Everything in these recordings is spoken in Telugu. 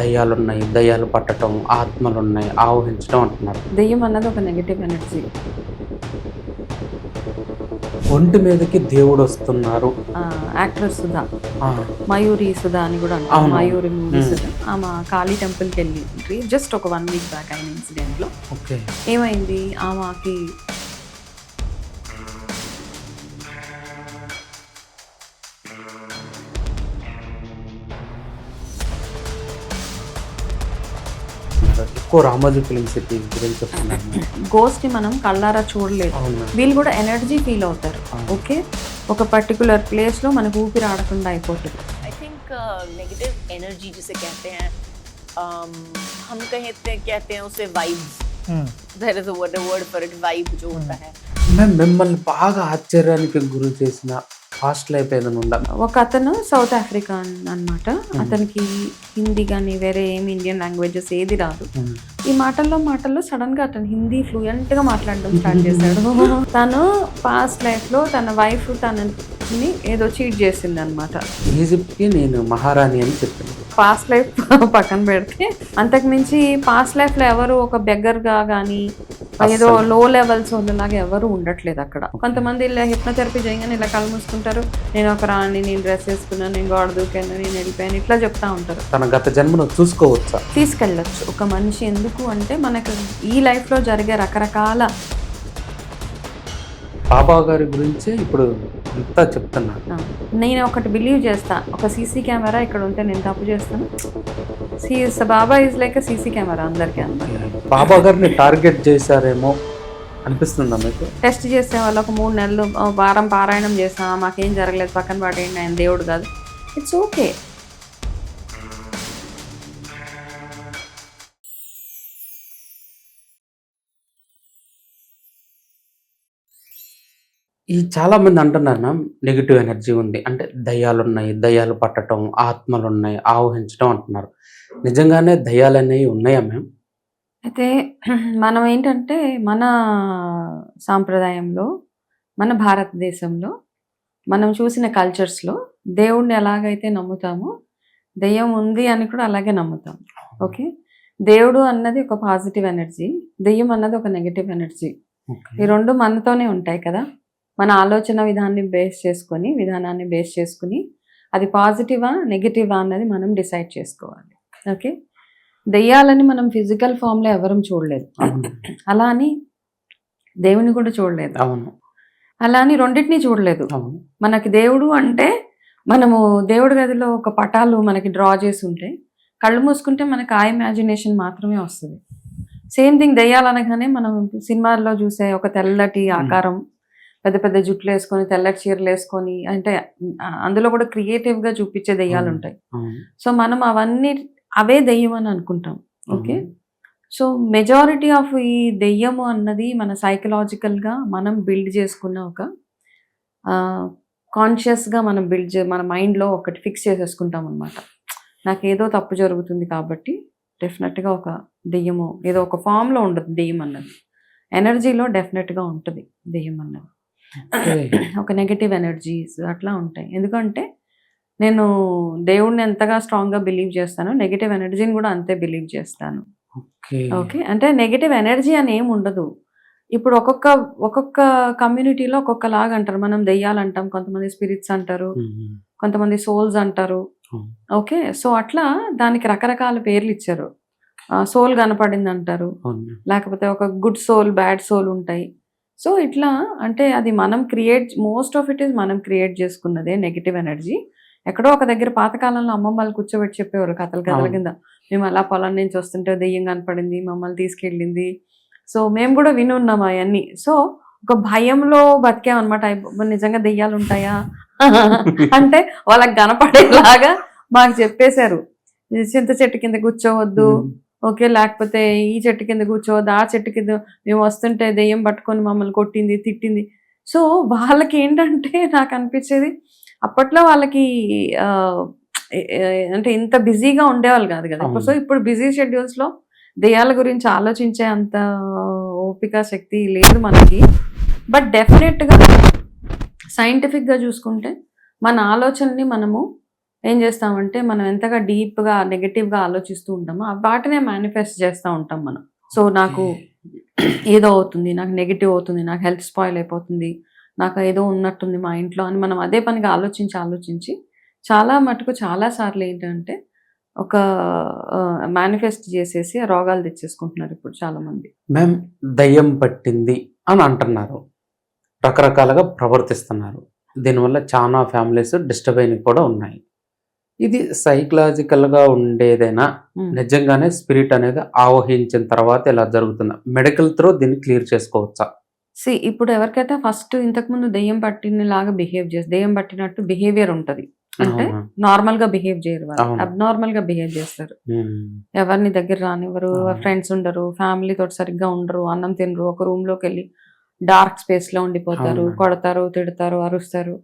దయ్యాలున్నాయి, దయ్యాలు పట్టటం, ఆత్మలున్నాయి, ఆవహించడం అంటున్నారు. దెయ్యం అన్నది ఒక నెగటివ్ ఎనర్జీ. ఒంటి మీదకి దేవుడు వస్తున్నారు. యాక్టర్ సుధా, ఆ, మయూరి సుధా అని కూడా అంటారు. అవును. మయూరి మూవీ సుధా. ఆమె కాళీ టెంపుల్కి వెళ్ళి జస్ట్ ఒక 1 వీక్ బ్యాక్ అయిన ఇన్సిడెంట్లో ఓకే. ఏమైంది, ఆమెకి ఎక్కువ రామోజీ ఫిలిం సిటీ గురించి చెప్తున్నారు. గోస్ట్ని మనం కళ్ళారా చూడలేదు. అవును. వీళ్ళు కూడా ఎనర్జీ ఫీల్ అవుతారు. ఓకే, ఒక పర్టికులర్ ప్లేస్లో మనకు ఊపిరి ఆడకుండా అయిపోతుంది. आई थिंक नेगेटिव एनर्जी जिसे कहते हैं, हम कहते हैं उसे vibes. There is a word for it, vibe जो होता है. మేము మిమ్మల్ని బాగా ఆశ్చర్యానికి గురి చేసిన ఫాస్ట్ లైఫ్ ఏదైనా ఉందా? ఒక అతను సౌత్ ఆఫ్రికన్ అన్నమాట. అతనికి హిందీ కానీ వేరే ఏమి ఇండియన్ లాంగ్వేజెస్ ఏది రాదు. ఈ మాటల్లో సడన్ గా అతను హిందీ ఫ్లూయెంట్ గా మాట్లాడడం స్టార్ట్ చేశాడు. తను పాస్ట్ లైఫ్ లో తన వైఫ్ తనని ఏదో చీట్ చేసింది అనమాట. ఈజిప్ట్ కి నేను మహారాణి అని చెప్పింది. పాస్ట్ లైఫ్ పక్కన పెడితే అంతకు మించి పాస్ట్ లైఫ్ లో ఎవరు ఒక బెగ్గర్ గా కానీ ఏదో లో లెవెల్స్ లాగా ఎవరు ఉండట్లేదు అక్కడ. కొంతమంది ఇలా హిప్నోథెరపీ చేయగానే ఇలా కళ్ళు మూసుకుంటారు, నేను ఒక రాణి, నేను డ్రెస్ వేసుకున్నాను, నేను గోడ దూకాను, నేను వెళ్ళిపోయాను, ఇట్లా చెప్తా ఉంటారు. తన గత జన్మను చూసుకోవచ్చా? తీసుకెళ్ళచ్చు ఒక మనిషి. ఎందుకు అంటే మనకు ఈ లైఫ్ లో జరిగే రకరకాల బాబా గారి గురించి ఇప్పుడు అంతా చెప్తున్నారు. నేను ఒకటి బిలీవ్ చేస్తా, ఒక సీసీ కెమెరా ఇక్కడ ఉంటే నేను తప్పు చేస్తాను. బాబా ఈజ్ లైక్ సీసీ కెమెరా అందరికీ. బాబా గారిని టార్గెట్ చేశారేమో అనిపిస్తుందా మీకు? టెస్ట్ చేసే వాళ్ళు ఒక 3 నెలలు వారం పారాయణం చేస్తాం, మాకేం జరగలేదు, పక్కన పాటేయండి, ఆయన దేవుడు కాదు, ఇట్స్ ఓకే. ఈ చాలా మంది అంటున్నారు మ్యామ్, నెగిటివ్ ఎనర్జీ ఉంది అంటే దయ్యాలున్నాయి, దయ్యాలు పట్టటం, ఆత్మలున్నాయి, ఆవహించడం అంటున్నారు. నిజంగానే దయ్యాలు అనేవి ఉన్నాయా మ్యామ్? అయితే మనం ఏంటంటే మన సాంప్రదాయంలో, మన భారతదేశంలో మనం చూసిన కల్చర్స్లో దేవుణ్ణి ఎలాగైతే నమ్ముతామో దెయ్యం ఉంది అని కూడా అలాగే నమ్ముతాం. ఓకే, దేవుడు అన్నది ఒక పాజిటివ్ ఎనర్జీ, దెయ్యం అన్నది ఒక నెగిటివ్ ఎనర్జీ. ఈ రెండు మనతోనే ఉంటాయి కదా. మన ఆలోచన విధానాన్ని బేస్ చేసుకుని అది పాజిటివా నెగిటివా అన్నది మనం డిసైడ్ చేసుకోవాలి. ఓకే, దెయ్యాలని మనం ఫిజికల్ ఫామ్లో ఎవరం చూడలేదు, అలా అని దేవుని కూడా చూడలేదు, అవును, అలా అని రెండింటినీ చూడలేదు. అవును. మనకి దేవుడు అంటే మనము దేవుడి గదిలో ఒక పటాలు మనకి డ్రా చేసి ఉంటే కళ్ళు మూసుకుంటే మనకి ఆ ఇమాజినేషన్ మాత్రమే వస్తుంది. సేమ్ థింగ్ దెయ్యాలనగానే మనం సినిమాల్లో చూసే ఒక తెల్లటి ఆకారం, పెద్ద పెద్ద జుట్లు వేసుకొని, తెల్లటి చీరలు వేసుకొని, అంటే అందులో కూడా క్రియేటివ్గా చూపించే దెయ్యాలు ఉంటాయి. సో మనం అవే దెయ్యం అని అనుకుంటాం. ఓకే, సో మెజారిటీ ఆఫ్ ఈ దెయ్యము అన్నది మన సైకలాజికల్గా మనం బిల్డ్ చేసుకున్న ఒక కాన్షియస్గా మనం మన మైండ్లో ఒకటి ఫిక్స్ చేసేసుకుంటాం అనమాట. నాకు ఏదో తప్పు జరుగుతుంది కాబట్టి డెఫినెట్గా ఒక దెయ్యము ఏదో ఒక ఫామ్లో ఉండదు. దెయ్యం అన్నది ఎనర్జీలో డెఫినెట్గా ఉంటుంది. దెయ్యం అన్నది ఒక నెగటివ్ ఎనర్జీస్ అట్లా ఉంటాయి. ఎందుకంటే నేను దేవుడిని ఎంతగా స్ట్రాంగ్గా బిలీవ్ చేస్తానో నెగటివ్ ఎనర్జీని కూడా అంతే బిలీవ్ చేస్తాను. ఓకే, అంటే నెగటివ్ ఎనర్జీ అని ఏమి ఉండదు. ఇప్పుడు ఒక్కొక్క కమ్యూనిటీలో ఒక్కొక్కలాగా అంటారు. మనం దెయ్యాలు అంటాం, కొంతమంది స్పిరిట్స్ అంటారు, కొంతమంది సోల్స్ అంటారు. ఓకే, సో అట్లా దానికి రకరకాల పేర్లు ఇచ్చారు. సోల్ కనపడింది అంటారు, లేకపోతే ఒక గుడ్ సోల్, బ్యాడ్ సోల్ ఉంటాయి. సో ఇట్లా అంటే అది మనం మోస్ట్ ఆఫ్ ఇట్ ఈస్ మనం క్రియేట్ చేసుకున్నదే నెగిటివ్ ఎనర్జీ. ఎక్కడో ఒక దగ్గర పాతకాలంలో అమ్మమ్మలు కూర్చోబెట్టి చెప్పేవారు కథల కింద, మేము అలా పొలం నుంచి వస్తుంటే దెయ్యం కనపడింది, మమ్మల్ని తీసుకెళ్ళింది. సో మేము కూడా విని ఉన్నాం అవన్నీ. సో ఒక భయంలో బతికామన్నమాట. నిజంగా దెయ్యాలు ఉంటాయా అంటే వాళ్ళకి కనపడేలాగా మాకు చెప్పేశారు. చింత చెట్టు కింద కూర్చోవద్దు, ఓకే, లేకపోతే ఈ చెట్టు కింద కూర్చోవద్దు, ఆ చెట్టు కింద మేము వస్తుంటే దెయ్యం పట్టుకొని మమ్మల్ని కొట్టింది, తిట్టింది. సో వాళ్ళకి ఏంటంటే నాకు అనిపించేది అప్పట్లో వాళ్ళకి అంటే ఇంత బిజీగా ఉండేవాళ్ళు కాదు కదా. సో ఇప్పుడు బిజీ షెడ్యూల్స్లో దెయ్యాల గురించి ఆలోచించే అంత ఓపిక శక్తి లేదు మనకి. బట్ డెఫినెట్గా సైంటిఫిక్గా చూసుకుంటే మన ఆలోచనని మనము ఏం చేస్తామంటే మనం ఎంతగా డీప్గా నెగటివ్గా ఆలోచిస్తూ ఉంటామో వాటినే మేనిఫెస్ట్ చేస్తూ ఉంటాం మనం. సో నాకు ఏదో అవుతుంది, నాకు నెగిటివ్ అవుతుంది, నాకు హెల్త్ స్పాయిల్ అయిపోతుంది, నాకు ఏదో ఉన్నట్టుంది మా ఇంట్లో అని మనం అదే పనిగా ఆలోచించి చాలా మటుకు చాలా సార్లు ఏంటంటే ఒక మేనిఫెస్ట్ చేసేసి ఆ రోగాలు తెచ్చేసుకుంటున్నారు ఇప్పుడు చాలామంది. మ్యామ్, దయ్యం పట్టింది అని అంటున్నారు, రకరకాలుగా ప్రవర్తిస్తున్నారు. దీనివల్ల చాలా ఫ్యామిలీస్ డిస్టర్బ్ అయినవి కూడా ఉన్నాయి. ఇది సైకలాజికల్గా ఉండేదైనా నిజంగానే స్పిరిట్ అనేది ఆవహించిన తర్వాత ఇలా జరుగుతుందా? మెడికల్ త్రూ దీన్ని క్లియర్ చేసుకోవచ్చా? ఇప్పుడు ఎవరికైతే ఫస్ట్ ఇంతకుముందు దెయ్యం పట్టినలాగా దెయ్యం పట్టినట్టు బిహేవియర్ ఉంటుంది, అంటే అవునా? నార్మల్ గా బిహేవ్ చేయరు, వాళ్ళు అవును. అబ్నార్మల్ గా బిహేవ్ చేస్తారు. ఎవరిని దగ్గర రానివ్వరు, అవును. ఫ్రెండ్స్ ఉండరు, ఫ్యామిలీ తోటి సరిగ్గా ఉండరు, అన్నం తినరు, ఒక రూమ్ లోకి వెళ్ళి డార్క్ స్పేస్ లో ఉండిపోతారు, అవునండి. కొడతారు, తిడతారు, అరుస్తారు.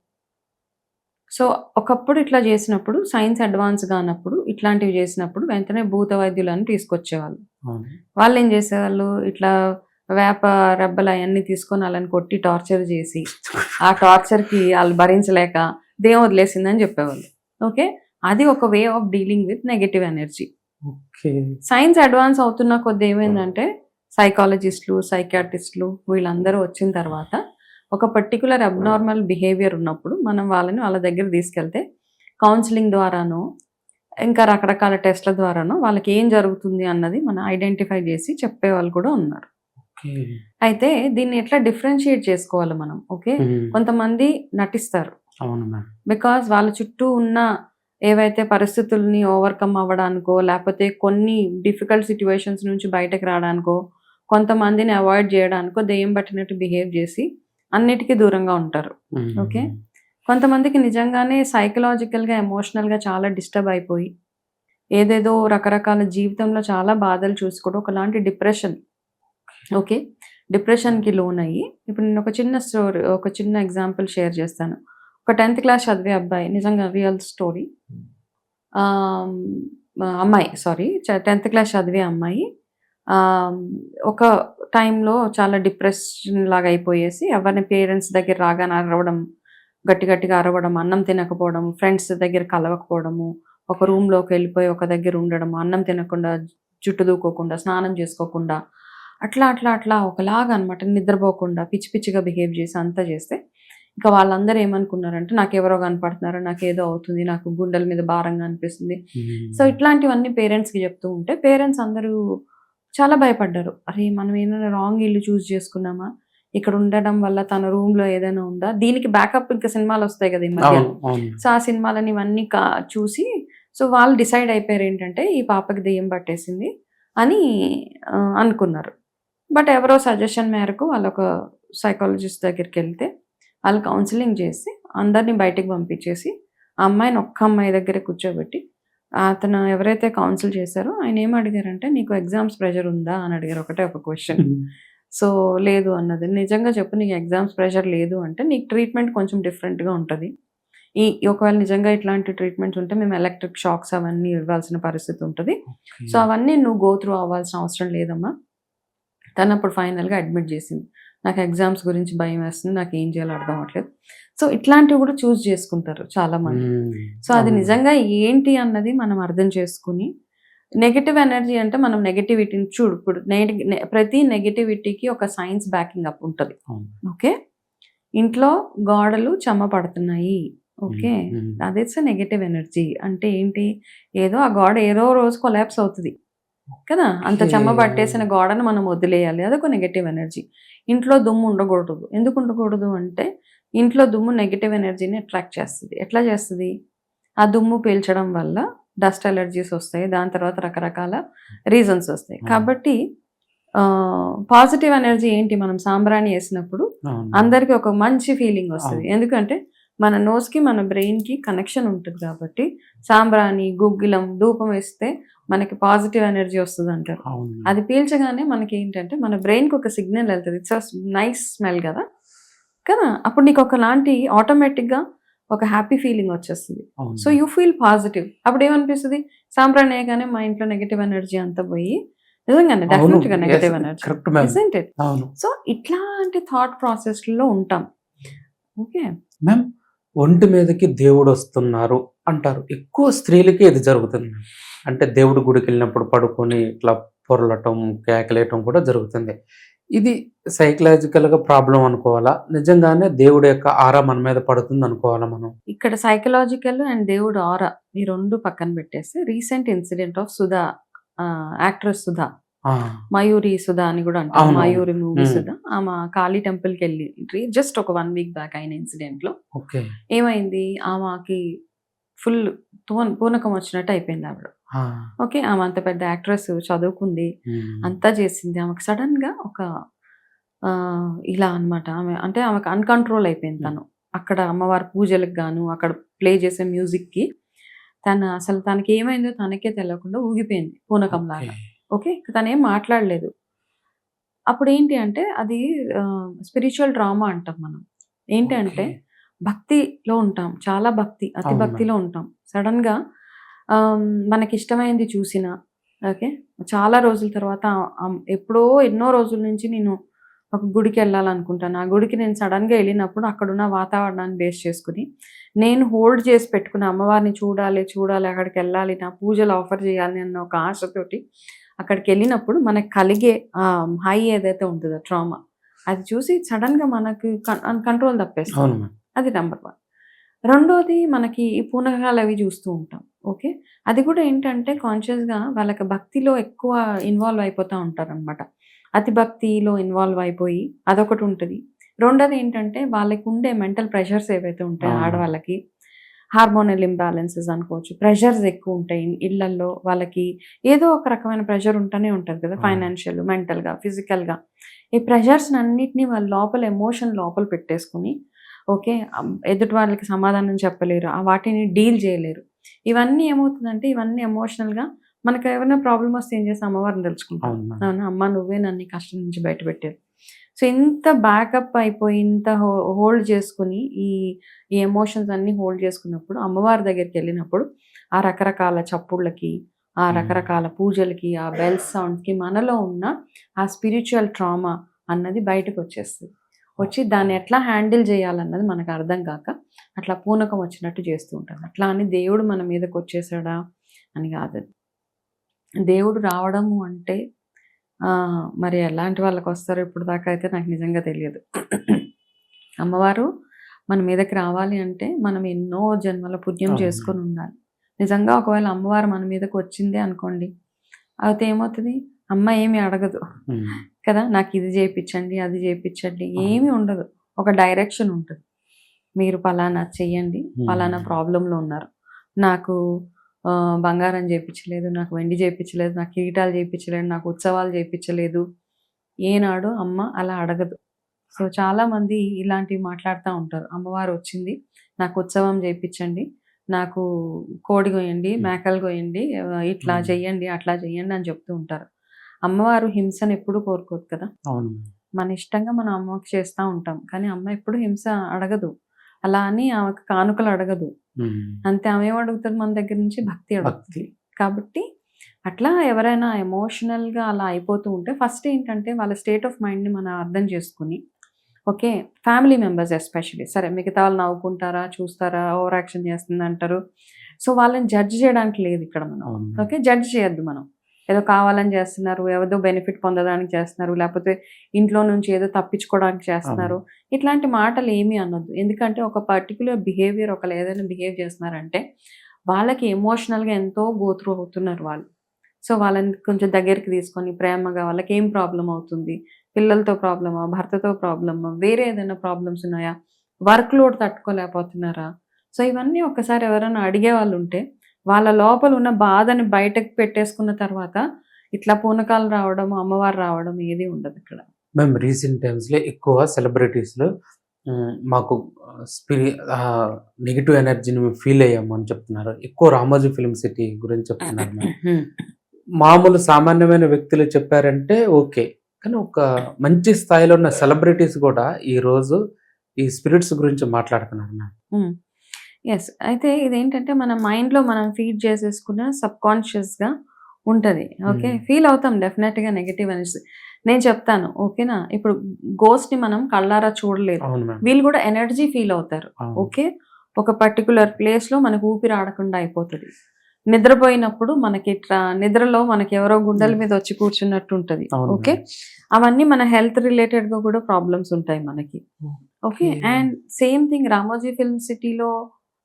సో ఒకప్పుడు ఇట్లా చేసినప్పుడు సైన్స్ అడ్వాన్స్ కానప్పుడు ఇట్లాంటివి చేసినప్పుడు వెంటనే భూత వైద్యులను తీసుకొచ్చేవాళ్ళు. అవును. వాళ్ళు ఏం చేసేవాళ్ళు, ఇట్లా వేప రెబ్బలు అవన్నీ తీసుకొని వాళ్ళని కొట్టి టార్చర్ చేసి ఆ టార్చర్కి వాళ్ళు భరించలేక దేం వదిలేసిందని చెప్పేవాళ్ళు. ఓకే, అది ఒక way of dealing with negative energy. Okay. Science advance అవుతున్న కొద్ది ఏమైందంటే సైకాలజిస్టులు, సైకియాట్రిస్టులు వీళ్ళందరూ వచ్చిన తర్వాత ఒక పర్టికులర్ అబ్నార్మల్ బిహేవియర్ ఉన్నప్పుడు మనం వాళ్ళని వాళ్ళ దగ్గర తీసుకెళ్తే కౌన్సిలింగ్ ద్వారానో ఇంకా రకరకాల టెస్ట్ల ద్వారానో వాళ్ళకి ఏం జరుగుతుంది అన్నది మనం ఐడెంటిఫై చేసి చెప్పేవాళ్ళు కూడా ఉన్నారు. ఓకే. అయితే దీన్ని ఎట్లా డిఫరెన్షియేట్ చేసుకోవాలి మనం? ఓకే, కొంతమంది నటిస్తారు, అవును మ్యామ్. బికాజ్ వాళ్ళ చుట్టూ ఉన్న ఏవైతే పరిస్థితుల్ని ఓవర్కమ్ అవ్వడానికో లేకపోతే కొన్ని డిఫికల్ట్ సిచ్యువేషన్స్ నుంచి బయటకు రావడానికో కొంతమందిని అవాయిడ్ చేయడానికో దెయ్యం పట్టినట్టు బిహేవ్ చేసి అన్నిటికీ దూరంగా ఉంటారు. ఓకే, కొంతమందికి నిజంగానే సైకలాజికల్గా ఎమోషనల్గా చాలా డిస్టర్బ్ అయిపోయి ఏదేదో రకరకాల జీవితంలో చాలా బాధలు చూసుకోవడం ఒకలాంటి డిప్రెషన్. ఓకే, డిప్రెషన్కి లోన్ అయ్యి ఇప్పుడు నేను ఒక చిన్న ఎగ్జాంపుల్ షేర్ చేస్తాను. ఒక 10th క్లాస్ చదివే అబ్బాయి, నిజంగా రియల్ స్టోరీ, అమ్మాయి 10th క్లాస్ చదివే అమ్మాయి ఒక టైంలో చాలా డిప్రెషన్ లాగా అయిపోయేసి ఎవరిని పేరెంట్స్ దగ్గర రాగానే అరవడం, గట్టిగా అరవడం, అన్నం తినకపోవడం, ఫ్రెండ్స్ దగ్గర కలవకపోవడము, ఒక రూమ్లోకి వెళ్ళిపోయి ఒక దగ్గర ఉండడము, అన్నం తినకుండా, జుట్టు దూకోకుండా, స్నానం చేసుకోకుండా, అట్లా ఒకలాగా అనమాట, నిద్రపోకుండా పిచ్చిగా బిహేవ్ చేసి అంతా చేస్తే ఇంకా వాళ్ళందరూ ఏమనుకున్నారంటే నాకు ఎవరో కనపడుతున్నారు, నాకు ఏదో అవుతుంది, నాకు గుండెల మీద భారంగా అనిపిస్తుంది. సో ఇట్లాంటివన్నీ పేరెంట్స్కి చెప్తూ ఉంటే పేరెంట్స్ అందరూ చాలా భయపడ్డారు. అరే మనం ఏమైనా రాంగ్ ఇల్లు చూస్ చేసుకున్నామా, ఇక్కడ ఉండడం వల్ల తన రూమ్లో ఏదైనా ఉందా, దీనికి బ్యాకప్ ఇంకా సినిమాలు వస్తాయి కదా ఈ మధ్య. సో ఆ సినిమాలని ఇవన్నీ చూసి సో వాళ్ళు డిసైడ్ అయిపోయారు ఏంటంటే ఈ పాపకి దెయ్యం పట్టేసింది అని అనుకున్నారు. బట్ ఎవరో సజెషన్ మేరకు వాళ్ళు ఒక సైకాలజిస్ట్ దగ్గరికి వెళ్తే వాళ్ళు కౌన్సిలింగ్ చేసి అందరినీ బయటికి పంపించేసి ఆ అమ్మాయిని ఒక్క అమ్మాయి దగ్గర కూర్చోబెట్టి అతను ఎవరైతే కౌన్సిల్ చేశారో ఆయన ఏం అడిగారంటే నీకు ఎగ్జామ్స్ ప్రెషర్ ఉందా అని అడిగారు. ఒక క్వశ్చన్. సో లేదు అన్నది. నిజంగా చెప్పు, నీకు ఎగ్జామ్స్ ప్రెషర్ లేదు అంటే నీకు ట్రీట్మెంట్ కొంచెం డిఫరెంట్గా ఉంటుంది. ఒకవేళ నిజంగా ఇట్లాంటి ట్రీట్మెంట్స్ ఉంటే మేము ఎలక్ట్రిక్ షాక్స్ అవన్నీ ఇవ్వాల్సిన పరిస్థితి ఉంటుంది. సో అవన్నీ నువ్వు గో త్రూ అవ్వాల్సిన అవసరం లేదమ్మా. తను అప్పుడు ఫైనల్గా అడ్మిట్ చేసింది, నాకు ఎగ్జామ్స్ గురించి భయం వేస్తుంది, నాకు ఏం చేయాలో అర్థం అవ్వట్లేదు. సో ఇట్లాంటివి కూడా చూస్ చేసుకుంటారు చాలామంది. సో అది నిజంగా ఏంటి అన్నది మనం అర్థం చేసుకుని, నెగటివ్ ఎనర్జీ అంటే మనం నెగటివిటీని చూడు, ఇప్పుడు ప్రతి నెగటివిటీకి ఒక సైన్స్ బ్యాకింగ్ అప్ ఉంటుంది. ఓకే, ఇంట్లో గోడలు చెమ్మ పడుతున్నాయి, ఓకే, అదే నెగటివ్ ఎనర్జీ అంటే ఏంటి, ఏదో ఆ గోడ ఏదో రోజు కొలాప్స్ అవుతుంది కదా, అంత చెమ్మ పట్టేసిన గోడను మనం వదిలేయాలి, అదొక నెగటివ్ ఎనర్జీ. ఇంట్లో దుమ్ము ఉండకూడదు. ఎందుకు ఉండకూడదు అంటే ఇంట్లో దుమ్ము నెగటివ్ ఎనర్జీని అట్రాక్ట్ చేస్తుంది. ఎట్లా చేస్తుంది, ఆ దుమ్ము పీల్చడం వల్ల డస్ట్ అలర్జీస్ వస్తాయి, దాని తర్వాత రకరకాల రీజన్స్ వస్తాయి. కాబట్టి పాజిటివ్ ఎనర్జీ ఏంటి, మనం సాంబ్రాణి వేసినప్పుడు అందరికీ ఒక మంచి ఫీలింగ్ వస్తుంది. ఎందుకంటే మన నోస్కి మన బ్రెయిన్కి కనెక్షన్ ఉంటుంది కాబట్టి సాంబ్రాణి, గుగ్గిలం, ధూపం వేస్తే మనకి పాజిటివ్ ఎనర్జీ వస్తుంది అంటారు. అది పీల్చగానే మనకి ఏంటంటే మన బ్రెయిన్కి ఒక సిగ్నల్ వెళ్తుంది, ఇట్స్ నైస్ స్మెల్ కదా, అప్పుడు నీకు ఒకలాంటి ఆటోమేటిక్గా ఒక హ్యాపీ ఫీలింగ్ వచ్చేస్తుంది. So you feel positive. అప్పుడు ఏమనిపిస్తుంది, సాంబ్రాణి వేయగానే మా ఇంట్లో నెగటివ్ ఎనర్జీ అంతా పోయి నిజంగానే డెఫినెట్గా negative energy isn't it. So ఇట్లాంటి థాట్ ప్రాసెస్లో ఉంటాం. ఓకే మ్యామ్, ఒంటి మీదకి దేవుడు వస్తున్నారు అంటారు. ఎక్కువ స్త్రీలకే ఇది జరుగుతుంది. అంటే దేవుడి గుడికి వెళ్ళినప్పుడు పడుకొని ఇట్లా పొరలటం, కేకలేయటం కూడా జరుగుతుంది. ఇది సైకలాజికల్‌గా ప్రాబ్లమ్ అనుకోవాలా? నిజంగానే దేవుడి యొక్క ఆరా మన మీద పడుతుంది అనుకోవాలా మనం? ఇక్కడ సైకలాజికల్ అండ్ దేవుడు ఆరా ఈ 2 పక్కన పెట్టేస్తే recent incident of Sudha actress Sudha. ఆ! మయూరి సుధా అని కూడా అంటారు. అవునవును. మయూరి మూవీ హ్మ్. సుధా. ఆమె కాళీ టెంపుల్‌కి వెళ్ళి జస్ట్ ఒక 1 వీక్ బ్యాక్ అయిన ఇన్సిడెంట్‌లో ఓకే. ఏమైంది, ఆమెకి ఫుల్ పూనకం వచ్చినట్టు అయిపోయింది ఆవిడ. ఆ! ఓకే. ఆమె అంత పెద్ద యాక్ట్రెస్, చదువుకుంది, హ్మ్. అంతా చేసింది. ఆమెకు సడన్‌గా ఒక ఇలా అన్నమాట. ఆమెకు అన్‌కంట్రోల్ అయిపోయింది తను. అక్కడ అమ్మవారి పూజలకు గాను, అక్కడ ప్లే చేసే మ్యూజిక్‌కి తనకి ఏమైందో తనకే తెలియకుండా ఊగిపోయింది ఓకే. పూనకంలాగా. ఓకే. తనేం మాట్లాడలేదు. అప్పుడేంటి అంటే అది స్పిరిచ్యువల్ ట్రామా అంటాం మనం. ఏంటి అంటే ఓకే. భక్తిలో ఉంటాం. చాలా భక్తి, అతి అవును మేడం. భక్తిలో ఉంటాం. సడెన్‌గా మనకిష్టమైంది చూసినా, ఓకే. చాలా రోజుల తర్వాత ఎప్పుడో ఎన్నో రోజుల నుంచి నేను ఒక గుడికెళ్ళాలనుకుంటాను. ఆ గుడికి నేను సడెన్‌గా ఎళ్ళినప్పుడు అక్కడున్న వాతావరణాన్ని బేస్ చేసుకొని, నేను హోల్డ్ చేసి పెట్టుకున్న అమ్మవారిని చూడాలి, అక్కడికెళ్ళాలి, నా పూజలు ఆఫర్ చేయాలి అన్న ఒక ఆశతోటి అక్కడికెళ్ళినప్పుడు మనకు కలిగే హై ఏదైతే ఉంటదో ట్రామా, అది చూసి సడెన్‌గా మనకు కంట్రోల్ తప్పేస్తాం. అవును మేడం. అది నంబర్ 1. రెండోది మనకి ఈ పూనకాలవి చూస్తూ ఉంటాం. ఓకే. అది కూడా ఏంటంటే కాన్షియస్‌గా వాళ్ళకి భక్తిలో ఎక్కువ ఇన్వాల్వ్ అయిపోతా ఉంటారనమాట. అతి భక్తిలో ఇన్వాల్వ్ అయిపోయి అదొకటుంటది. రెండోది ఏంటంటే వాళ్ళకుండే మెంటల్ ప్రెషర్స్ ఏవైతే ఉంటాయో అవును. ఆడవాళ్ళకి, హార్మోనల్ ఇంబాలెన్సెస్ అనుకోవచ్చు. ప్రెషర్స్ ఎక్కువుంటాయి ఇళ్ళల్లో. వాళ్ళకి ఏదో ఒక రకమైన ప్రెషర్ ఉంటూనే ఉంటది కదా! అవును. ఫైనాన్షియల్, మెంటల్‌గా, ఫిజికల్‌గా. ఈ ప్రెషర్స్‌నన్నిటిని వాళ్ళ లోపల ఎమోషన్ లోపల పెట్టేసుకొని, ఓకే. ఎదుటి వాళ్ళకి సమాధానం చెప్పలేరు. వాటిని డీల్ చేయలేరు. ఇవన్నీ ఏమవుతుందంటే ఇవన్నీ ఎమోషనల్‌గా మనకేమైనా ప్రాబ్లమ్ వస్తే ఏం చేస్తాం, అమ్మవారిని తలుచుకుంటాం. అవును మేడం. అవునా! అమ్మ నువ్వే నన్ను ఈ కష్టం నుంచి బయటపెట్టావు. సో, ఇంత బ్యాకప్ అయిపోయి, ఇంత హోల్డ్ చేసుకొని, ఈ ఈ ఎమోషన్స్ అన్నీ హోల్డ్ చేసుకున్నప్పుడు, అమ్మవారి దగ్గరికెళ్ళినప్పుడు, ఆ రకరకాల చప్పుళ్ళకి, ఆ హ్మ్. రకరకాల పూజలకి, ఆ బెల్స్ సౌండ్స్‌కి మనలో ఉన్న ఆ స్పిరిచ్యువల్ ట్రామా అన్నది బయటకొచ్చేస్తది. వచ్చి దాన్ని ఎట్లా హ్యాండిల్ చేయాలన్నది మనకు అర్థం కాక, అట్లా పూనకం వచ్చినట్టు చేస్తూ ఉంటారు. అట్లా అని దేవుడు మన మీదకొచ్చేసాడా అని కాదది. దేవుడు రావడము అంటే మరి ఎలాంటి వాళ్ళకొస్తారో ఇప్పటిదాకా అయితే నాకు నిజంగా తెలియదు. అమ్మవారు మన మీదకి రావాలి అంటే మనం ఎన్నో జన్మల పుణ్యం అవును. చేసుకొని ఉండాలి. నిజంగా ఒకవేళ అమ్మవారు మన మీదకి వచ్చిందే అనుకోండి, అయితే ఏమవుతది? అమ్మ ఏమి అడగదు హ్మ్. కదా! నాకు ఇది చేపిచ్చండి, అది చేపిచ్చండి అవును. ఏమి ఉండదు. ఒక డైరెక్షన్ ఉంటది. మీరు పలానా చెయ్యండి, పలానా హ్మ్. ప్రాబ్లమ్‌లో ఉన్నారు. నాకు బంగారం చేపిచ్చలేదు, నాకు వెండి చేపిచ్చలేదు, నాకు కిరీటాలు చేపిచ్చలేదు, నాకు ఉత్సవాలు చేపిచ్చలేదు. ఏనాడు అమ్మ అలా అడగదు. సో, చాలామంది ఇలాంటివి మాట్లాడుతా ఉంటారు. అమ్మవారు వచ్చింది, నాకు ఉత్సవం చేపిచ్చండి, నాకు కోడి కొయండి, హ్మ్. మేకలు కొయండి, ఇట్లా హ్మ్. చెయ్యండి, అట్లా చెయ్యండి అని చెప్తూ ఉంటారు. అమ్మవారు హింసను ఎప్పుడూ కోరుకోదు కదా! అవును. మన ఇష్టంగా మనం అమ్మకి చేస్తా ఉంటాం. కానీ అమ్మ ఎప్పుడు హింస అడగదు. అలా అని ఆమెకు కానుకలు అడగదు. హ్మ్. అంతే, ఆమె ఏం అడుగుతది మన దగ్గర నుంచి? భక్తి భక్తి. అడుగుతది. కాబట్టి అట్లా ఎవరైనా ఎమోషనల్‌గా అలా అయిపోతూ ఉంటే ఫస్ట్ ఏంటంటే వాళ్ళ స్టేట్ ఆఫ్ మైండ్‌ని మనం అర్థం చేసుకొని, ఓకే. Family members especially. సరే మిగతా వాళ్ళు నవ్వుకుంటారా, చూస్తారా, ఓవర్ యాక్షన్ చేస్తుందంటారు. సో, వాళ్ళని జడ్జ్ చేయడానికి లేదు ఇక్కడ మనం. అవును. ఓకే. జడ్జ్ చేయొద్దు మనం. ఏదో కావాలని చేస్తున్నారు, ఏదో బెనిఫిట్ పొందడానికి చేస్తున్నారు, లేకపోతే ఇంట్లో నుంచి ఏదో తప్పించుకోవడానికి చేస్తున్నారు. అవును. ఇట్లాంటి మాటలు ఏమీ అనొద్దు. ఎందుకంటే ఒక పర్టిక్యులర్ బిహేవియర్ ఒకళ్ళు ఏదైనా బిహేవ్ చేస్తున్నారంటే వాళ్ళకి ఎమోషనల్‌గా ఎంతో గో త్రూ అవుతున్నారు వాళ్ళు. సో, వాళ్ళని కొంచెం దగ్గరికి తీసుకొని ప్రేమగా వాళ్ళకేం ప్రాబ్లమ్ అవుతుంది? పిల్లలతో ప్రాబ్లమా? భర్తతో ప్రాబ్లమా? వేరే ఏదైనా ప్రాబ్లమ్స్ ఉన్నాయా? Work load తట్టుకోలేకపోతున్నారా? సో, ఇవన్నీ ఒక్కసారి ఎవరైనా అడిగేవాళ్ళుంటే, వాళ్ళ లోపల ఉన్న బాధని బయటకు పెట్టేసుకున్న తర్వాత, ఇట్లా పూనకాలు రావడం, అమ్మవారు రావడం ఏది ఉండదిక్కడ. మేము రీసెంట్ టైమ్స్‌లో ఎక్కువ సెలబ్రిటీస్‌లో మాకు నెగెటివ్ ఎనర్జీని మేము ఫీల్ అయ్యాము అని చెప్తున్నారు. ఎక్కువ రామోజీ ఫిల్మ్ సిటీ గురించి చెప్తున్నారు మ్యామ్. హ్మ్. మామూలు సామాన్యమైన వ్యక్తులు చెప్పారంటే ఓకే. కానీ ఒక మంచి స్థాయిలో ఉన్న సెలబ్రిటీస్ గూడా ఈరోజు ఈ స్పిరిట్స్ గురించి మాట్లాడుతున్నారు మ్యామ్. హ్మ్. యెస్. అయితే ఇదేంటంటే మన మైండ్‌లో మనం ఫీడ్ చేసేసుకున్న సబ్‌కాన్షియస్‌గా ఉంటది. ఓకే. హ్మ్. ఫీల్ అవుతాం డెఫినెట్‌గా నెగెటివ్ అనేసి. నేను చెప్తాను ఓకేనా. ఇప్పుడు ఘోస్ట్‌ని మనం కళ్ళారా చూడలేదు. అవును మ్యామ్. వీళ్ళు కూడా ఎనర్జీ ఫీల్ అవుతారు. అవును. ఓకే. ఒక పర్టికులర్ ప్లేస్లో మనకు ఊపిరి ఆడకుండా అయిపోతుంది. నిద్రపోయినప్పుడు మనకి ఇట్లా నిద్రలో మనకి ఎవరో గుండెల మీద వచ్చి కూర్చున్నట్టు ఉంటుంది. అవును. ఓకే, అవన్నీ మన హెల్త్ రిలేటెడ్గా కూడా ప్రాబ్లమ్స్ ఉంటాయి మనకి. Okay, and same thing Ramoji film సిటీలో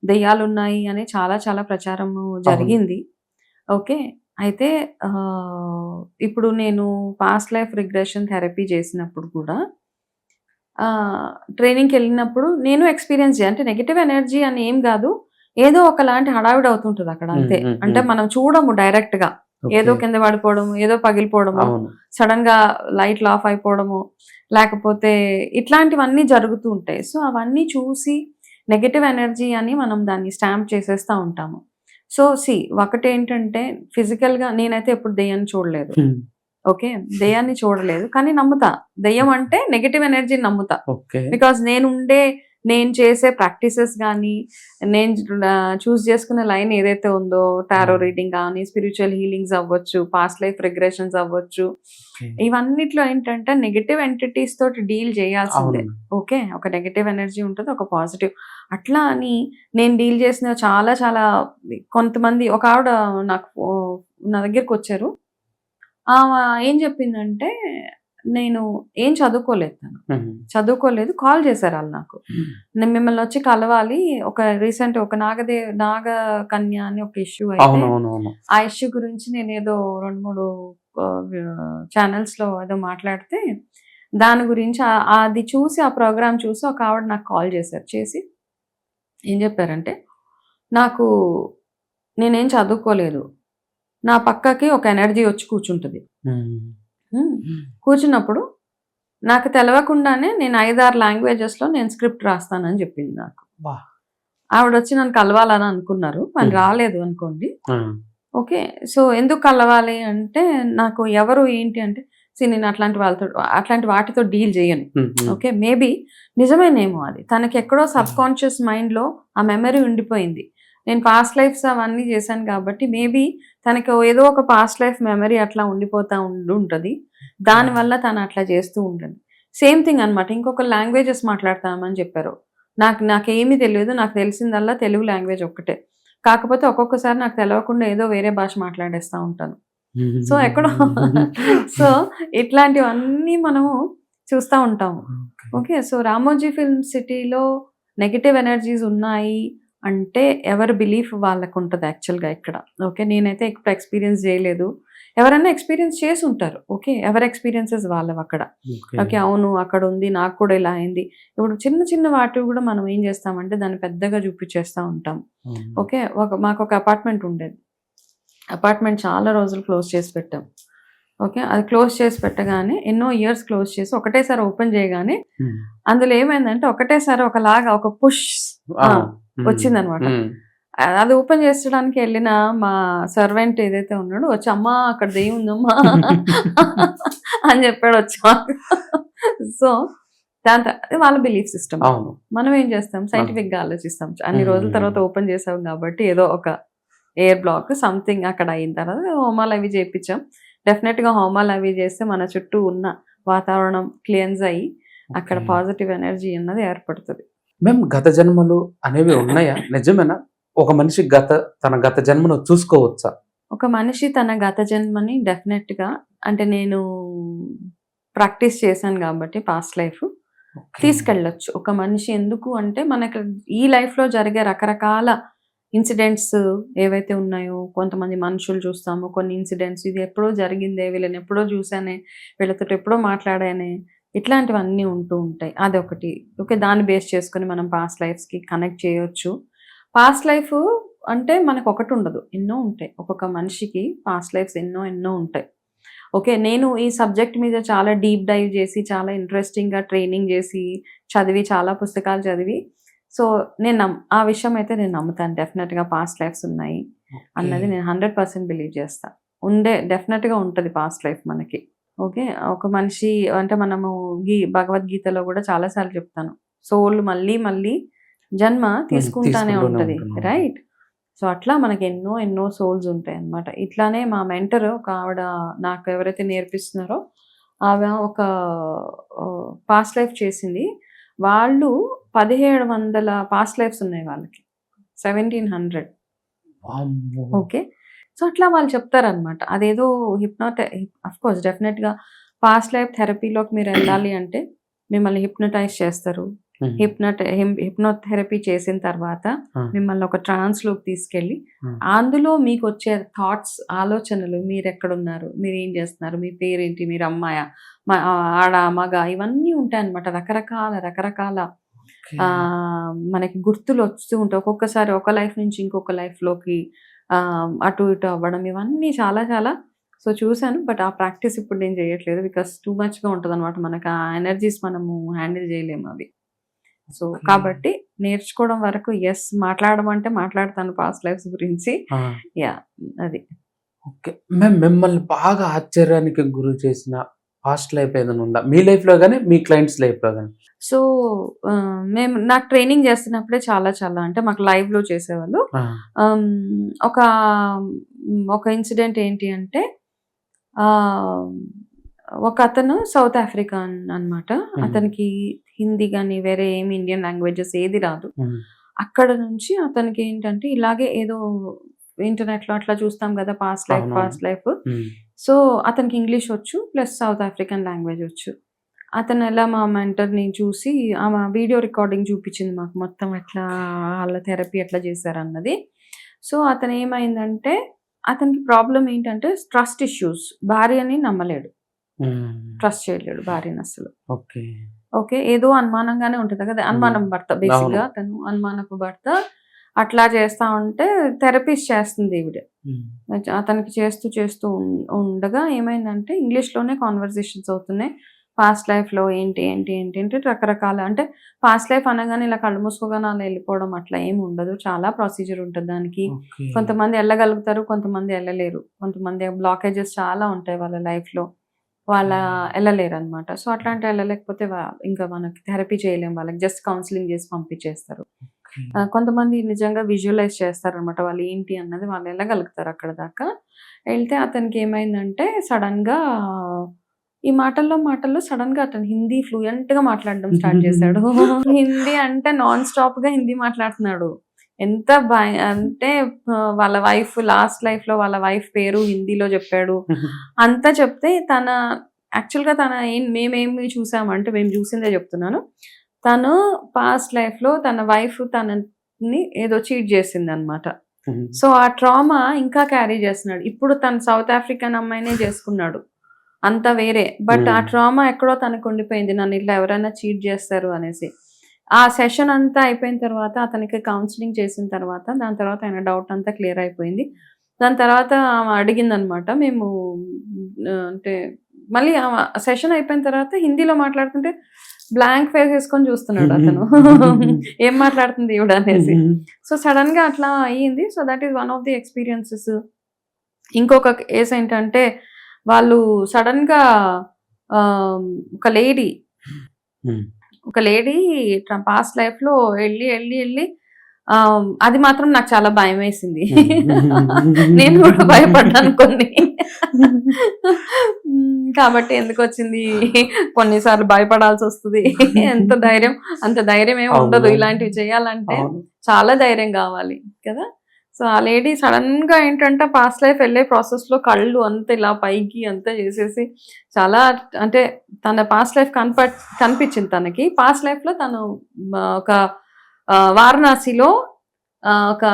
దెయ్యాలు ఉన్నాయి అని చాలా చాలా ప్రచారం జరిగింది. ఓకే, అయితే ఇప్పుడు నేను పాస్ట్ లైఫ్ రిగ్రెషన్ థెరపీ చేసినప్పుడు కూడా ట్రైనింగ్కి వెళ్ళినప్పుడు నేను ఎక్స్పీరియన్స్ అంటే నెగిటివ్ ఎనర్జీ అని ఏం కాదు, ఏదో ఒకలాంటి హడావిడి అవుతుంటుంది అక్కడ అంతే. అంటే మనం చూడము డైరెక్ట్ గా, ఏదో కింద పడిపోవడము, ఏదో పగిలిపోవడము, సడన్ గా లైట్లు ఆఫ్ అయిపోవడము, లేకపోతే ఇట్లాంటివన్నీ జరుగుతూ ఉంటాయి. సో అవన్నీ చూసి నెగటివ్ ఎనర్జీ అని మనం దాన్ని స్టాంప్ చేసేస్తూ ఉంటాము. సో ఒకటేంటంటే ఫిజికల్గా నేనైతే ఎప్పుడు దెయ్యాన్ని చూడలేదు. ఓకే, దెయ్యాన్ని చూడలేదు కానీ నమ్ముతా. దెయ్యం అంటే నెగటివ్ ఎనర్జీని నమ్ముతా. బికాస్ నేను చేసే ప్రాక్టీసెస్ కానీ, నేను చూస్ చేసుకునే లైన్ ఏదైతే ఉందో, టారో రీడింగ్ కానీ, స్పిరిచువల్ హీలింగ్స్ అవ్వచ్చు, పాస్ట్ లైఫ్ రిగ్రెషన్స్ అవ్వచ్చు, ఇవన్నిట్లో ఏంటంటే నెగటివ్ ఎంటిటీస్ తోటి డీల్ చేయాల్సిందే. ఓకే, ఒక నెగటివ్ ఎనర్జీ ఉంటుంది, ఒక పాజిటివ్. అట్లా అని నేను డీల్ చేసిన చాలా చాలా కొంతమంది, ఒక ఆవిడ నా దగ్గరకు వచ్చారు. ఏం చెప్పిందంటే, నేను ఏం చదువుకోలేదు, కాల్ చేశారు వాళ్ళు నాకు. నేను మిమ్మల్ని వచ్చి కలవాలి, ఒక నాగ కన్య అని ఒక ఇష్యూ అయితే, ఆ ఇష్యూ గురించి నేను ఏదో 2-3 ఛానల్స్ లో ఏదో మాట్లాడితే, దాని గురించి అది చూసి, ఆ ప్రోగ్రామ్ చూసి ఒక ఆవిడ నాకు కాల్ చేసి ఏం చెప్పారంటే, నేనేం చదువుకోలేదు, నా పక్కకి ఒక ఎనర్జీ వచ్చి కూర్చుంటుంది. కూర్చున్నప్పుడు నాకు తెలవకుండానే నేను 5-6 లాంగ్వేజెస్లో నేను స్క్రిప్ట్ రాస్తానని చెప్పింది నాకు. ఆవిడ వచ్చి నన్ను కలవాలని అనుకున్నారు, కానీ రాలేదు అనుకోండి. ఓకే, సో ఎందుకు కలవాలి అంటే, నాకు ఎవరు ఏంటి అంటే, నేను అట్లాంటి వాటితో డీల్ చేయను. ఓకే, మేబీ నిజమేనేమో, అది తనకి ఎక్కడో సబ్ కాన్షియస్ మైండ్లో ఆ మెమరీ ఉండిపోయింది. నేను పాస్ట్ లైఫ్స్ అవన్నీ చేశాను కాబట్టి మేబీ తనకి ఏదో ఒక పాస్ట్ లైఫ్ మెమరీ అట్లా ఉండిపోతూ ఉంటుంది, దానివల్ల తను అట్లా చేస్తూ ఉంటుంది. సేమ్ థింగ్ అనమాట. ఇంకొక లాంగ్వేజెస్ మాట్లాడతామని చెప్పారు. నాకేమీ తెలియదు, నాకు తెలిసిందల్లా తెలుగు లాంగ్వేజ్ ఒక్కటే. కాకపోతే ఒక్కొక్కసారి నాకు తెలియకుండా ఏదో వేరే భాష మాట్లాడేస్తూ ఉంటాను. సో సో ఇట్లాంటివన్నీ మనము చూస్తూ ఉంటాము. ఓకే, సో రామోజీ ఫిల్మ్ సిటీలో నెగటివ్ ఎనర్జీస్ ఉన్నాయి అంటే ఎవరి బిలీఫ్ వాళ్ళకు ఉంటుంది యాక్చువల్గా ఇక్కడ. ఓకే, నేనైతే ఇప్పుడు ఎక్స్పీరియన్స్ చేయలేదు, ఎవరైనా ఎక్స్పీరియన్స్ చేసి ఉంటారు. ఓకే, ఎవరి ఎక్స్పీరియన్సెస్ వాళ్ళవి అక్కడ. ఓకే, అవును అక్కడ ఉంది, నాకు కూడా ఇలా అయింది. ఇప్పుడు చిన్న చిన్న వాటివి కూడా మనం ఏం చేస్తామంటే దాన్ని పెద్దగా చూపించేస్తూ ఉంటాం. ఓకే, మాకు ఒక అపార్ట్మెంట్ ఉండేది. అపార్ట్మెంట్ చాలా రోజులు క్లోజ్ చేసి పెట్టాం. ఓకే, అది క్లోజ్ చేసి పెట్టగానే ఎన్నో ఇయర్స్ క్లోజ్ చేసి ఒకటేసారి ఓపెన్ చేయగానే అందులో ఏమైందంటే ఒకటేసారి ఒకలాగా ఒక పుష్ వచ్చిందనమాట. అది ఓపెన్ చేసడానికి వెళ్ళిన మా సర్వెంట్ ఏదైతే ఉన్నాడో వచ్చి, అమ్మా అక్కడ దెయ్యం ఉందమ్మా అని చెప్పాడు వచ్చా. సో దాని వాళ్ళ బిలీఫ్ సిస్టమ్. మనం ఏం చేస్తాం, సైంటిఫిక్ గా ఆలోచిస్తాం. అన్ని రోజుల తర్వాత ఓపెన్ చేసాం కాబట్టి ఏదో ఒక ఎయిర్ బ్లాక్ సంథింగ్ అక్కడ అయిన తర్వాత హోమాలు అవి చేయించాం. డెఫినెట్ గా హోమాలు అవి చేస్తే మన చుట్టూ ఉన్న వాతావరణం క్లియన్స్ అయ్యి అక్కడ పాజిటివ్ ఎనర్జీ అన్నది ఏర్పడుతుంది. మేము గత జన్మలు అనేవి ఉన్నాయా? నిజమేనా? ఒక మనిషి తన గత జన్మను చూసుకోవచ్చా? ఒక మనిషి తన గత జన్మని డెఫినెట్ గా, అంటే నేను ప్రాక్టీస్ చేశాను కాబట్టి పాస్ట్ లైఫ్ తీసుకెళ్ళొచ్చు ఒక మనిషి. ఎందుకు అంటే మనకి ఈ లైఫ్ లో జరిగే రకరకాల ఇన్సిడెంట్స్ ఏవైతే ఉన్నాయో, కొంతమంది మనుషులు చూస్తాము, కొన్ని ఇన్సిడెంట్స్ ఇది ఎప్పుడో జరిగిందే, వీళ్ళని ఎప్పుడో చూసానే, వీళ్ళతో ఎప్పుడో మాట్లాడానే, ఇట్లాంటివన్నీ ఉంటూ ఉంటాయి. అదొకటి. ఓకే, దాన్ని బేస్ చేసుకొని మనం పాస్ట్ లైఫ్స్కి కనెక్ట్ చేయొచ్చు. పాస్ట్ లైఫ్ అంటే మనకు ఒకటి ఉండదు, ఎన్నో ఉంటాయి. ఒక్కొక్క మనిషికి పాస్ట్ లైఫ్స్ ఎన్నో ఉంటాయి. ఓకే, నేను ఈ సబ్జెక్ట్ మీద చాలా డీప్ డైవ్ చేసి, చాలా ఇంట్రెస్టింగ్గా ట్రైనింగ్ చేసి, చాలా పుస్తకాలు చదివి, సో నేను ఆ విషయం అయితే నేను నమ్ముతాను. డెఫినెట్గా పాస్ట్ లైఫ్స్ ఉన్నాయి అన్నది నేను 100% బిలీవ్ చేస్తాను. డెఫినెట్గా ఉంటుంది పాస్ట్ లైఫ్ మనకి. ఓకే, ఒక మనిషి అంటే మనము భగవద్గీతలో కూడా చాలాసార్లు చెప్తాను, సోల్ మళ్ళీ జన్మ తీసుకుంటానే ఉంటుంది, రైట్? సో అట్లా మనకి ఎన్నో సోల్స్ ఉంటాయి అన్నమాట. ఇట్లానే మా మెంటర్ ఒక ఆవిడ నాకు ఎవరైతే నేర్పిస్తున్నారో ఆమె ఒక పాస్ట్ లైఫ్ చేసింది. వాళ్ళు 1700 పాస్ట్ లైఫ్స్ ఉన్నాయి వాళ్ళకి. 1700. వామ్మో! ఓకే. సో, అట్లా వాళ్ళు చెప్తారనమాట. అదేదో అఫ్‌కోర్స్ డెఫినెట్‌గా పాస్ట్ లైఫ్ థెరపీలోకి మీరెళ్ళాలి అంటే మిమ్మల్ని హిప్నటైజ్ చేస్తారు. హ్మ్. హిప్నోథెరపీ చేసిన తర్వాత ఆ! మిమ్మల్ని ఒక ట్రాన్స్‌లోకి తీసుకెళ్ళి, ఆ! అందులో మీకొచ్చే థాట్స్, ఆలోచనలు మీరెక్కడున్నారు? మీరేం చేస్తున్నారు? మీ పేరేంటి? మీరు అమ్మాయా? ఆడా? మగా? ఇవన్నీ ఉంటాయన్నమాట. రకరకాల ఓకే. మనకి గుర్తులొస్తూ ఉంటాయి. ఒక్కొక్కసారి ఒక లైఫ్ నుంచి ఇంకొక లైఫ్‌లోకి అటు ఇటు అవ్వడం ఇవన్నీ చాలా చాలా సో, చూసాను. బట్ ఆ ప్రాక్టీస్ ఇప్పుడు నేను చేయట్లేదు. బికాస్ టూ మచ్‌గా ఉంటదనమాట. మనకు ఆ ఎనర్జీస్ మనము హ్యాండిల్ చేయలేము అవి. So, okay. కాబట్టి నేర్చుకోవడం వరకు యెస్. మాట్లాడడం అంటే మాట్లాడతాను పాస్ట్ లైఫ్స్ గురించి. ఆ! యాహ్! అది. ఓకే. మిమ్మల్ని బాగా ఆశ్చర్యానికి గురి చేసిన పాస్ట్ లైఫ్ ఏదైనా ఉందా? మీ లైఫ్‌లో గాని, మీ క్లయింట్స్ లైఫ్‌లో గాని? సో, నాకు ట్రైనింగ్ చేస్తున్నప్పుడే చాలా చాలా అంటే మాకు లైవ్‌లో చేసేవాళ్ళు. ఆ! ఆహ్, ఒక ఒక ఇన్సిడెంట్ ఏంటి అంటే ఆహ్, ఒకతను సౌత్ ఆఫ్రికన్ అన్నమాట. హ్మ్. అతనికి హిందీ గాని, వేరే ఏమి ఇండియన్ లాంగ్వేజెస్ ఏది రాదు. హ్మ్. అక్కడ నుంచి అతనికి ఏంటంటే ఇలాగే ఏదో ఇంటర్నెట్‌లో అట్లా చూస్తాం గదా! పాస్ట్ అవునవును. లైఫ్. హ్మ్. సో, అతనికి ఇంగ్లీష్ వచ్చు. ప్లస్ సౌత్ ఆఫ్రికన్ లాంగ్వేజ్ వచ్చు. అతను ఎలా మా మెంటర్‌ని చూసి ఆమె వీడియో రికార్డింగ్ చూపించింది మాకు మొత్తం ఎట్లా ఆళ్ళ థెరపీ ఎట్లా చేశారన్నది. సో, అతనేమైందంటే అతనికి ప్రాబ్లమ్ ఏంటంటే ట్రస్ట్ ఇష్యూస్. భార్యని నమ్మలేడు. హ్మ్. ట్రస్ట్ చేయలేడు భార్యనసలు. ఓకే. ఓకే. ఏదో అనుమానంగానే ఉంటది కదా! అనుమానం హ్మ్. భర్త బేసిక్‌గా అవును. తను అనుమానపు భర్త. అట్లా చేస్తా ఉంటే థెరపిస్ట్ చేస్తుంది ఈవిడ. హ్మ్. అతనికి చేస్తూ ఉండగా ఏమైందంటే ఇంగ్లీష్‌లోనే కాన్వర్జేషన్స్ అవుతున్నాయి. పాస్ట్ లైఫ్‌లో ఏంటి రకరకాల అంటే పాస్ట్ లైఫ్ అనగానే ఇలా కళ్ళు మూసుకోగానే అలా ఎళ్ళిపోవడం అట్లా ఏమి ఉండదు. చాలా ప్రొసీజర్ ఉంటది దానికి. ఓకే. కొంతమంది ఎళ్ళగలుగుతారు. కొంతమంది ఎళ్ళలేరు. కొంతమంది బ్లాకేజెస్ చాలా ఉంటాయి వాళ్ళ లైఫ్‌లో. వాళ్ళ ఎళ్ళలేరనమాట. సో, అట్లాంటి ఎళ్ళలేకపోతే ఇంకా మనకి థెరపీ చేయలేం వాళ్ళకి. జస్ట్ కౌన్సెలింగ్ చేసి పంపించేస్తారు. ఓకే. కొంతమంది నిజంగా విజువలైజ్ చేస్తారనమాట. వాళ్ళు ఏంటి అన్నది వాళ్ళు ఎళ్ళగలుగుతారు అక్కడి దాకా. ఎళ్తే అతనికేమైందంటే సడెన్‌గా ఈ మాటల్లో సడెన్‌గా అతను హిందీ ఫ్లూయెంట్‌గా మాట్లాడడం స్టార్ట్ చేశాడు. హిందీ అంటే నాన్ స్టాప్‌గా హిందీ మాట్లాడుతున్నాడు. ఎంత అంటే వాళ్ళ వైఫ్ లాస్ట్ లైఫ్‌లో వాళ్ళ వైఫ్ పేరు హిందీలో చెప్పాడు. అంతా చెప్తే యాక్చువల్‌గా మేమేమి చూసామంటే మేము చూసిందే చెప్తున్నాను. తను పాస్ట్ లైఫ్‌లో తన వైఫ్ తనని ఏదో చీట్ చేసిందనమాట. హ్మ్. సో, ఆ ట్రామా ఇంకా క్యారీ చేస్తున్నాడు. ఇప్పుడు తను సౌత్ ఆఫ్రికన్ అమ్మాయినే చేసుకున్నాడు. అంతా వేరే. బట్ ఆ హ్మ్. ట్రామా ఎక్కడో తనకు ఉండిపోయింది. నన్ను ఇట్లా ఎవరైనా చీట్ చేస్తారు అనేసి. ఆ సెషన్ అంతా అయిపోయిన తర్వాత అతనికి కౌన్సెలింగ్ చేసిన తర్వాత దాని తర్వాత ఆయన డౌట్ అంతా క్లియర్ అయిపోయింది. దాని తర్వాత ఆమె అడిగిందనమాట. మేము అంటే మళ్ళీ ఆమె సెషన్ అయిపోయిన తర్వాత హిందీలో మాట్లాడుతుంటే బ్లాంక్ ఫేస్ ఏసుకొని చూస్తున్నాడు అతను. ఏం మాట్లాడుతుంది ఈవిడ అనేసి. సో, సడెన్‌గా అట్లా అయ్యింది. So, that is one of the experiences. ఇంకొక కేస్ ఏంటంటే వాళ్ళు సడెన్‌గా ఒక లేడీ హ్మ్. ఒక లేడీ పాస్ట్ లైఫ్‌లో ఎళ్లి అది మాత్రం నాకు చాలా భయమేసింది. నేను కూడా భయపడ్డాను కొన్ని. కాబట్టి ఎందుకొచ్చింది కొన్ని సార్లు భయపడాల్సొస్తది. అంత ధైర్యం ఏమి ఉండదు. అవును. ఇలాంటివి చేయాలంటే అవును. చాలా ధైర్యం గావాలి కదా! సో, ఆ లేడీ సడెన్‌గా ఏంటంటే పాస్ట్ లైఫ్ ఎళ్ళే ప్రాసెస్‌లో కళ్ళు అంతా ఇలా పైకి అంతా చేసేసి చాలా అంటే తన పాస్ట్ లైఫ్ కనిపించింది తనకి. పాస్ట్ లైఫ్‌లో తను ఒక వారణాసిలో ఒక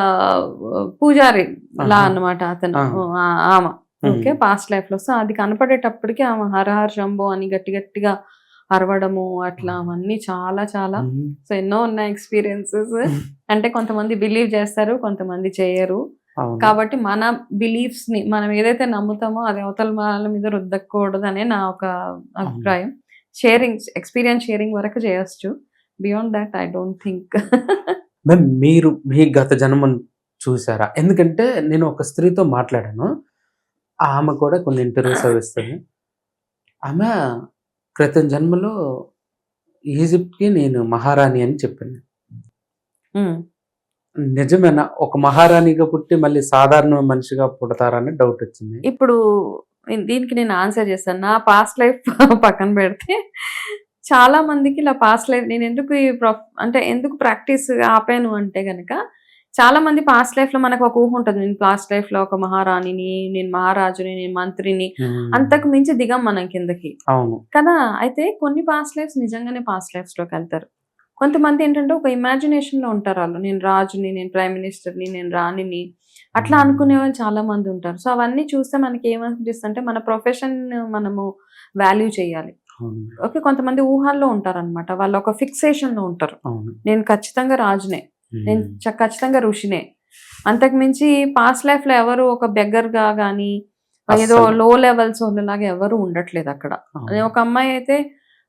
పూజారిలా ఆహా! అన్నమాట అతను. ఆ! ఆమ. ఓకే. హ్మ్. పాస్ట్ లైఫ్‌లో. సో, అది కనపడేటప్పటికి ఆమె హర హర శంభో అని గట్టి గట్టిగా అరవడము అట్లా అవన్నీ చాలా చాలా హ్మ్. సో, ఎన్నో ఉన్నాయి ఎక్స్‌పీరియన్సెస్. అంటే కొంతమంది బిలీవ్ చేస్తారు. కొంతమంది చేయరు. అవును. కాబట్టి మన బిలీఫ్స్‌ని మనం ఏదైతే నమ్ముతామో అది అవతల వాళ్ళ మీద రుద్దకూడదనే నా ఒక అవును. అభిప్రాయం. ఎక్స్‌పీరియన్స్ షేరింగ్ వరకు చేయొచ్చు. Beyond that I don't think. మీరు మీ గత జన్మను చూసారా? ఎందుకంటే నేను ఒక స్త్రీతో మాట్లాడాను. ఆమె కూడా కొన్ని ఇంటర్వ్యూస్ అవి ఇస్తది. ఆమె క్రితం జన్మలో ఈజిప్ట్‌కి నేను మహారాణి అని చెప్పింది. హ్మ్. నిజమేనా? ఒక మహారాణిగా పుట్టి మళ్ళీ సాధారణ మనిషిగా పుడతారా అని డౌటొచ్చింది. ఇప్పుడు దీనికి నేను ఆన్సర్ చేస్తాను. నా పాస్ట్ లైఫ్ పక్కన పెడితే చాలా మందికి ఇలా పాస్ట్ లైఫ్ నేనెందుకు ఈ అంటే ఎందుకు ప్రాక్టీస్ ఆపాను అంటే గనక చాలా మంది పాస్ట్ లైఫ్ లో మనకు ఒక ఊహ ఉంటుంది, నేను పాస్ట్ లైఫ్ లో ఒక మహారాణిని, నేను మహారాజుని, నేను మంత్రిని, అంతకు మించి దిగం మనం కిందకి అవును కదా. అయితే కొన్ని పాస్ట్ లైఫ్స్ నిజంగానే పాస్ట్ లైఫ్స్ లోకి వెళ్తారు. కొంతమంది ఏంటంటే ఒక ఇమాజినేషన్ లో ఉంటారు వాళ్ళు, నేను రాజుని, నేను ప్రైమ్ మినిస్టర్ని, నేను రాణిని, అట్లా అనుకునే వాళ్ళు చాలా మంది ఉంటారు. సో అవన్నీ చూస్తే మనకి ఏమనిపిస్తుంది అంటే మన ప్రొఫెషన్ మనము వాల్యూ చేయాలి. అవును ఓకే, కొంతమంది ఊహల్లో ఉంటారు అనమాట, వాళ్ళు ఒక ఫిక్సేషన్ లో ఉంటారు, అవును నేను ఖచ్చితంగా రాజునే, నేను ఖచ్చితంగా ఋషినే. అంతకు మించి పాస్ట్ లైఫ్ లో ఎవరు ఒక బెగ్గర్ గా గానీ ఏదో అస్సలు. లో లెవెల్స్ లాగా ఎవరు ఉండట్లేదు అక్కడ. అవును. ఒక అమ్మాయి అయితే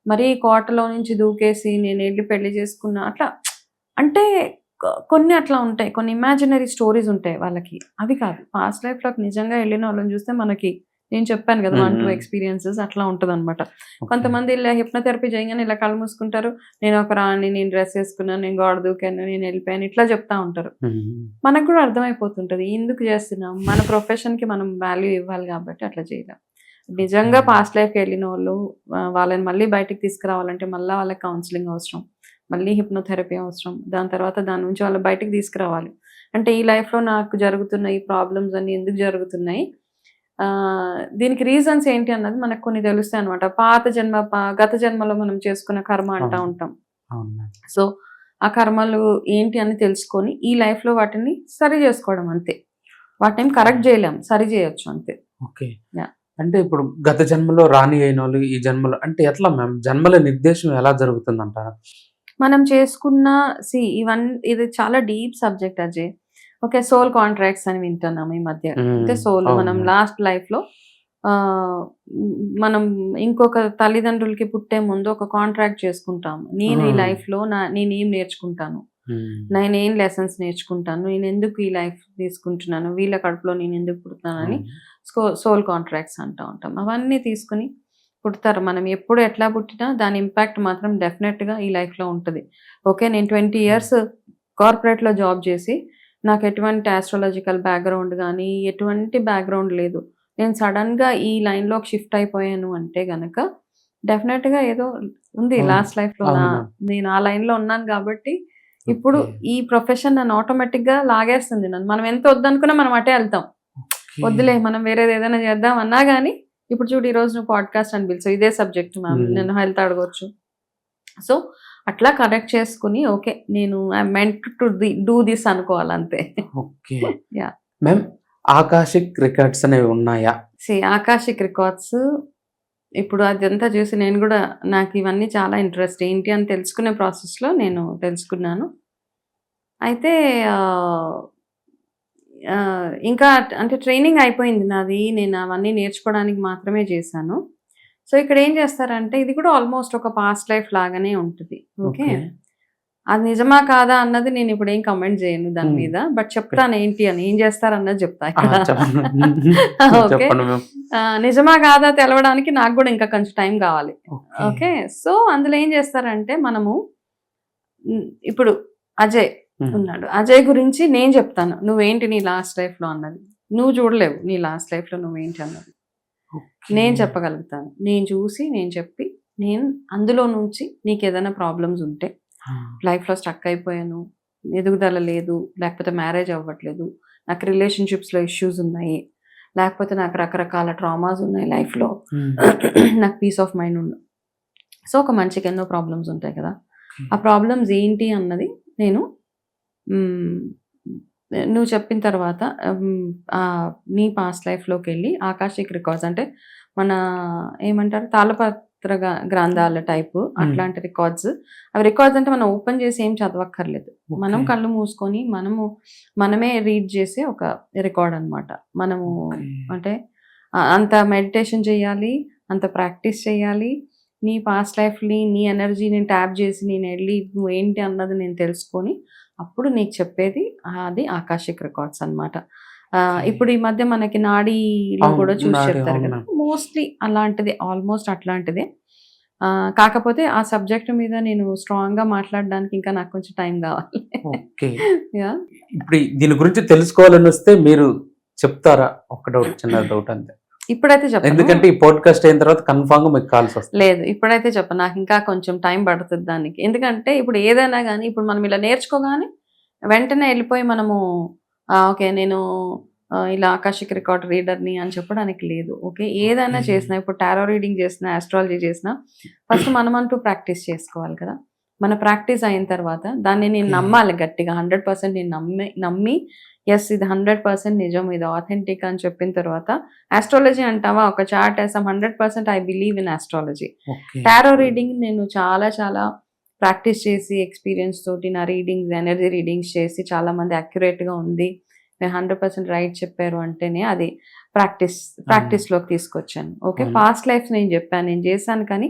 మరీ కోటలో నుంచి దూకేసి నేను వెళ్ళి పెళ్లి చేసుకున్నా అట్లా, అంటే కొన్ని అట్లా ఉంటాయి, కొన్ని ఇమాజినరీ స్టోరీస్ ఉంటాయి వాళ్ళకి, అవి కాదు. పాస్ట్ లైఫ్ లోకి నిజంగా వెళ్ళిన వాళ్ళని చూస్తే మనకి, నేను చెప్పాను కదా 1-2 ఎక్స్పీరియన్సెస్ అట్లా ఉంటుంది అనమాట. కొంతమంది ఇలా హిప్నోథెరపీ చేయగానే ఇలా కళ్ళు మూసుకుంటారు, నేను ఒక రాణి, నేను డ్రెస్ వేసుకున్నాను, నేను గోడ దూకాను, నేను వెళ్ళిపోయాను, ఇట్లా చెప్తా ఉంటారు. మనకు కూడా అర్థమైపోతుంటది ఎందుకు చేస్తున్నాం, మన ప్రొఫెషన్ కి మనం వాల్యూ ఇవ్వాలి కాబట్టి అట్లా చేయలేం. నిజంగా పాస్ట్ లైఫ్కి వెళ్ళిన వాళ్ళు వాళ్ళని మళ్ళీ బయటికి తీసుకురావాలంటే మళ్ళీ వాళ్ళకి కౌన్సిలింగ్ అవసరం, మళ్ళీ హిప్నోథెరపీ అవసరం, దాని తర్వాత దాని నుంచి వాళ్ళు బయటికి తీసుకురావాలి. అంటే ఈ లైఫ్లో నాకు జరుగుతున్న ఈ ప్రాబ్లమ్స్ అన్ని ఎందుకు జరుగుతున్నాయి, దీనికి రీజన్స్ ఏంటి అన్నది మనకు కొన్ని తెలుస్తాయి అనమాట. గత జన్మలో మనం చేసుకున్న కర్మ అంటా ఉంటాం. సో ఆ కర్మలు ఏంటి అని తెలుసుకొని ఈ లైఫ్లో వాటిని సరి చేసుకోవడం అంతే. వాటిని కరెక్ట్ చేయలేం, సరి చేయొచ్చు అంతే. ఓకే, అంటే ఇప్పుడు గత జన్మలో రాణి అయిన వాళ్ళు ఈ జన్మలో అంటే ఎట్లా మ్యామ్, జన్మల నిర్దేశం ఎలా జరుగుతుంది అంటారా? మనం చేసుకున్న ఇది చాలా deep subject Ajay. Okay, soul contracts అని వింటున్నాం ఈ మధ్య. అంటే సోల్ మనం లాస్ట్ లైఫ్ లో మనం ఇంకొక తల్లిదండ్రులకి పుట్టే ముందు ఒక కాంట్రాక్ట్ చేసుకుంటాము. నేను ఈ లైఫ్ లో నేనేం నేర్చుకుంటాను, నేనేం లెసన్స్ నేర్చుకుంటాను, నేను ఎందుకు ఈ లైఫ్ తీసుకుంటున్నాను, వీళ్ళ కడుపులో నేను ఎందుకు పుడుతున్నానని సోల్ కాంట్రాక్ట్స్ అంటూ ఉంటాం. అవన్నీ తీసుకుని పుడతారు. మనం ఎప్పుడు ఎట్లా పుట్టినా దాని ఇంపాక్ట్ మాత్రం డెఫినెట్గా ఈ లైఫ్లో ఉంటుంది. ఓకే, నేను 20 years కార్పొరేట్లో జాబ్ చేసి నాకు ఎటువంటి ఆస్ట్రాలజికల్ బ్యాక్గ్రౌండ్ కానీ ఎటువంటి బ్యాక్గ్రౌండ్ లేదు, నేను సడన్గా ఈ లైన్లోకి షిఫ్ట్ అయిపోయాను అంటే గనక డెఫినెట్గా ఏదో ఉంది లాస్ట్ లైఫ్లో. నేను ఆ లైన్లో ఉన్నాను కాబట్టి ఇప్పుడు ఈ ప్రొఫెషన్ నన్ను ఆటోమేటిక్గా లాగేస్తుంది. మనం ఎంత వద్దనుకున్నా మనం అటే వెళ్తాం. వద్దులే మనం వేరేది ఏదైనా చేద్దాం అన్నా కానీ, ఇప్పుడు చూడు ఈరోజు నువ్వు పాడ్కాస్ట్ అని పిలిచావు, ఇదే సబ్జెక్ట్ మ్యామ్, నేను హెల్త్ అడగొచ్చు. సో అట్లా కనెక్ట్ చేసుకుని ఓకే నేను I meant to do this అనుకోవాలి అంతే. ఓకే మ్యామ్, ఆకాశిక్ రికార్డ్స్ అనేవి ఉన్నాయా? ఆకాశిక్ రికార్డ్స్ ఇప్పుడు అదంతా చూసి నేను కూడా, నాకు ఇవన్నీ చాలా ఇంట్రెస్ట్ ఏంటి అని తెలుసుకునే ప్రాసెస్లో నేను తెలుసుకున్నాను. అయితే ఇంకా అంటే ట్రైనింగ్ అయిపోయింది నాది, నేను అవన్నీ నేర్చుకోవడానికి మాత్రమే చేశాను. సో ఇక్కడ ఏం చేస్తారంటే ఇది కూడా ఆల్మోస్ట్ ఒక పాస్ట్ లైఫ్ లాగానే ఉంటుంది. ఓకే, అది నిజమా కాదా అన్నది నేను ఇప్పుడు ఏం కమెంట్ చేయను దాని మీద, బట్ చెప్తాను ఏంటి అని, ఏం చేస్తారన్నది చెప్తా ఇక్కడ. ఓకే, నిజమా కాదా తెలవడానికి నాకు కూడా ఇంకా కొంచెం టైం కావాలి. ఓకే, సో అందులో ఏం చేస్తారంటే మనము ఇప్పుడు అజయ్ ఉన్నాడు, అజయ్ గురించి నేను చెప్తాను, నువ్వేంటి నీ లాస్ట్ లైఫ్ లో అన్నది, నువ్వు చూడలేవు నీ లాస్ట్ లైఫ్ లో నువ్వేంటి అన్నది, నేను చెప్పగలుగుతాను. నేను చూసి నేను చెప్పి, నేను అందులో నుంచి నీకు ఏదైనా ప్రాబ్లమ్స్ ఉంటే, లైఫ్లో స్టక్ అయిపోయాను, ఎదుగుదల లేదు, లేకపోతే మ్యారేజ్ అవ్వట్లేదు, నాకు రిలేషన్షిప్స్లో ఇష్యూస్ ఉన్నాయి, లేకపోతే నాకు రకరకాల ట్రామాస్ ఉన్నాయి లైఫ్లో, నాకు పీస్ ఆఫ్ మైండ్ ఉండదు. సో ఒక మనిషికి ఎన్నో ప్రాబ్లమ్స్ ఉంటాయి కదా, ఆ ప్రాబ్లమ్స్ ఏంటి అన్నది నేను నువ్వు చెప్పిన తర్వాత నీ పాస్ట్ లైఫ్లోకి వెళ్ళి ఆకాశిక్ రికార్డ్స్ అంటే మన ఏమంటారు తాళపత్ర గ్రంథాల టైపు అట్లాంటి రికార్డ్స్. అవి రికార్డ్స్ అంటే మనం ఓపెన్ చేసి ఏం చదవక్కర్లేదు, మనం కళ్ళు మూసుకొని మనమే రీడ్ చేసే ఒక రికార్డ్ అనమాట. మనము అంటే అంత మెడిటేషన్ చేయాలి, అంత ప్రాక్టీస్ చేయాలి, నీ పాస్ట్ లైఫ్ని నీ ఎనర్జీని ట్యాప్ చేసి నేను వెళ్ళి నువ్వు ఏంటి అన్నది నేను తెలుసుకొని అప్పుడు నీకు చెప్పేది అది ఆకాశిక్ రికార్డ్స్ అనమాట. ఇప్పుడు ఈ మధ్య మనకి నాడీలో కూడా చూసి చెప్తారు కదా, మోస్ట్లీ అలాంటిది, ఆల్మోస్ట్ అట్లాంటిదే. కాకపోతే ఆ సబ్జెక్ట్ మీద నేను స్ట్రాంగ్ గా మాట్లాడడానికి ఇంకా నాకు కొంచెం టైం కావాలి. ఇప్పుడు దీని గురించి తెలుసుకోవాలని వస్తే మీరు చెప్తారా? ఒక డౌట్, చిన్న డౌట్ అంతే. ఇప్పుడైతే చెప్పను, ఎందుకంటే ఈ పాడ్కాస్ట్ అయిన తర్వాత కన్ఫర్మ్ గా మీకు కాల్స్ వస్తాయి. లేదు ఇప్పుడైతే చెప్పను, నాకు ఇంకా కొంచెం టైం పడుతుంది దానికి. ఎందుకంటే ఇప్పుడు ఏదైనా కానీ ఇప్పుడు మనం ఇలా నేర్చుకోగానే వెంటనే వెళ్ళిపోయి మనము ఓకే నేను ఇలా ఆకాశిక్ రికార్డ్ రీడర్ని అని చెప్పడానికి లేదు. ఓకే, ఏదైనా చేసినా, ఇప్పుడు టారో రీడింగ్ చేసినా, ఆస్ట్రాలజీ చేసినా ఫస్ట్ మనమంటూ ప్రాక్టీస్ చేసుకోవాలి కదా. మన ప్రాక్టీస్ అయిన తర్వాత దాన్ని నేను నమ్మాలి గట్టిగా, 100% నేను నమ్మి ఎస్ ఇది 100% నిజం, ఇది ఆథెంటిక్ అని చెప్పిన తర్వాత ఆస్ట్రాలజీ అంటావా, ఒక చార్ట్ వేసాం, 100% I believe in astrology. Tarot reading నేను చాలా చాలా ప్రాక్టీస్ చేసి ఎక్స్పీరియన్స్ తోటి నా రీడింగ్స్, ఎనర్జీ రీడింగ్స్ చేసి చాలా మంది అక్యురేట్గా ఉంది, మీరు 100% రైట్ చెప్పారు అంటేనే అది ప్రాక్టీస్లోకి తీసుకొచ్చాను. ఓకే, పాస్ట్ లైఫ్ నేను చెప్పాను, నేను చేశాను, కానీ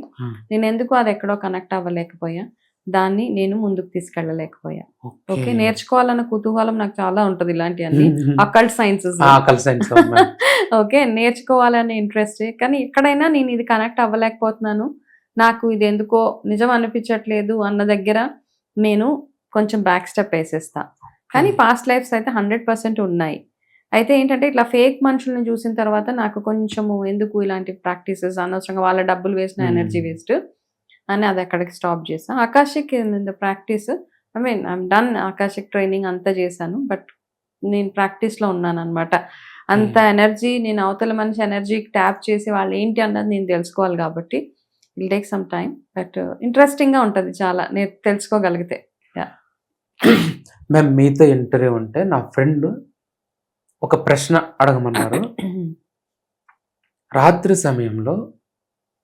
నేను ఎందుకు అది ఎక్కడో కనెక్ట్ అవ్వలేకపోయా, దాన్ని నేను ముందుకు తీసుకెళ్ళలేకపోయా. ఓకే, నేర్చుకోవాలన్న కుతూహలం నాకు చాలా ఉంటుంది, ఇలాంటివన్నీ అకల్ట్ సైన్సెస్. ఓకే, నేర్చుకోవాలనే ఇంట్రెస్ట్, కానీ ఎక్కడైనా నేను ఇది కనెక్ట్ అవ్వలేకపోతున్నాను, నాకు ఇది ఎందుకో నిజం అనిపించట్లేదు అన్న దగ్గర నేను కొంచెం బ్యాక్ స్టెప్ వేసేస్తా. కానీ పాస్ట్ లైఫ్స్ అయితే 100% ఉన్నాయి. అయితే ఏంటంటే ఇట్లా ఫేక్ మనుషుల్ని చూసిన తర్వాత నాకు కొంచెము ఎందుకు ఇలాంటి ప్రాక్టీసెస్, అనవసరంగా వాళ్ళ డబ్బులు వేసిన ఎనర్జీ వేస్ట్ అని అది అక్కడికి స్టాప్ చేసాను. Akashic practice, I mean I'm done, Akashic training అంతా చేశాను, బట్ నేను ప్రాక్టీస్లో ఉన్నాను అనమాట. అంత ఎనర్జీ, నేను అవతల మనిషి ఎనర్జీకి ట్యాప్ చేసి వాళ్ళు ఏంటి అన్నది నేను తెలుసుకోవాలి కాబట్టి ఇల్ టేక్ సమ్ టైమ్, బట్ ఇంట్రెస్టింగ్గా ఉంటుంది చాలా, నేను తెలుసుకోగలిగితే. మేము మీతో ఇంటర్వ్యూ ఉంటే నా ఫ్రెండ్ ఒక ప్రశ్న అడగమన్నారు. రాత్రి సమయంలో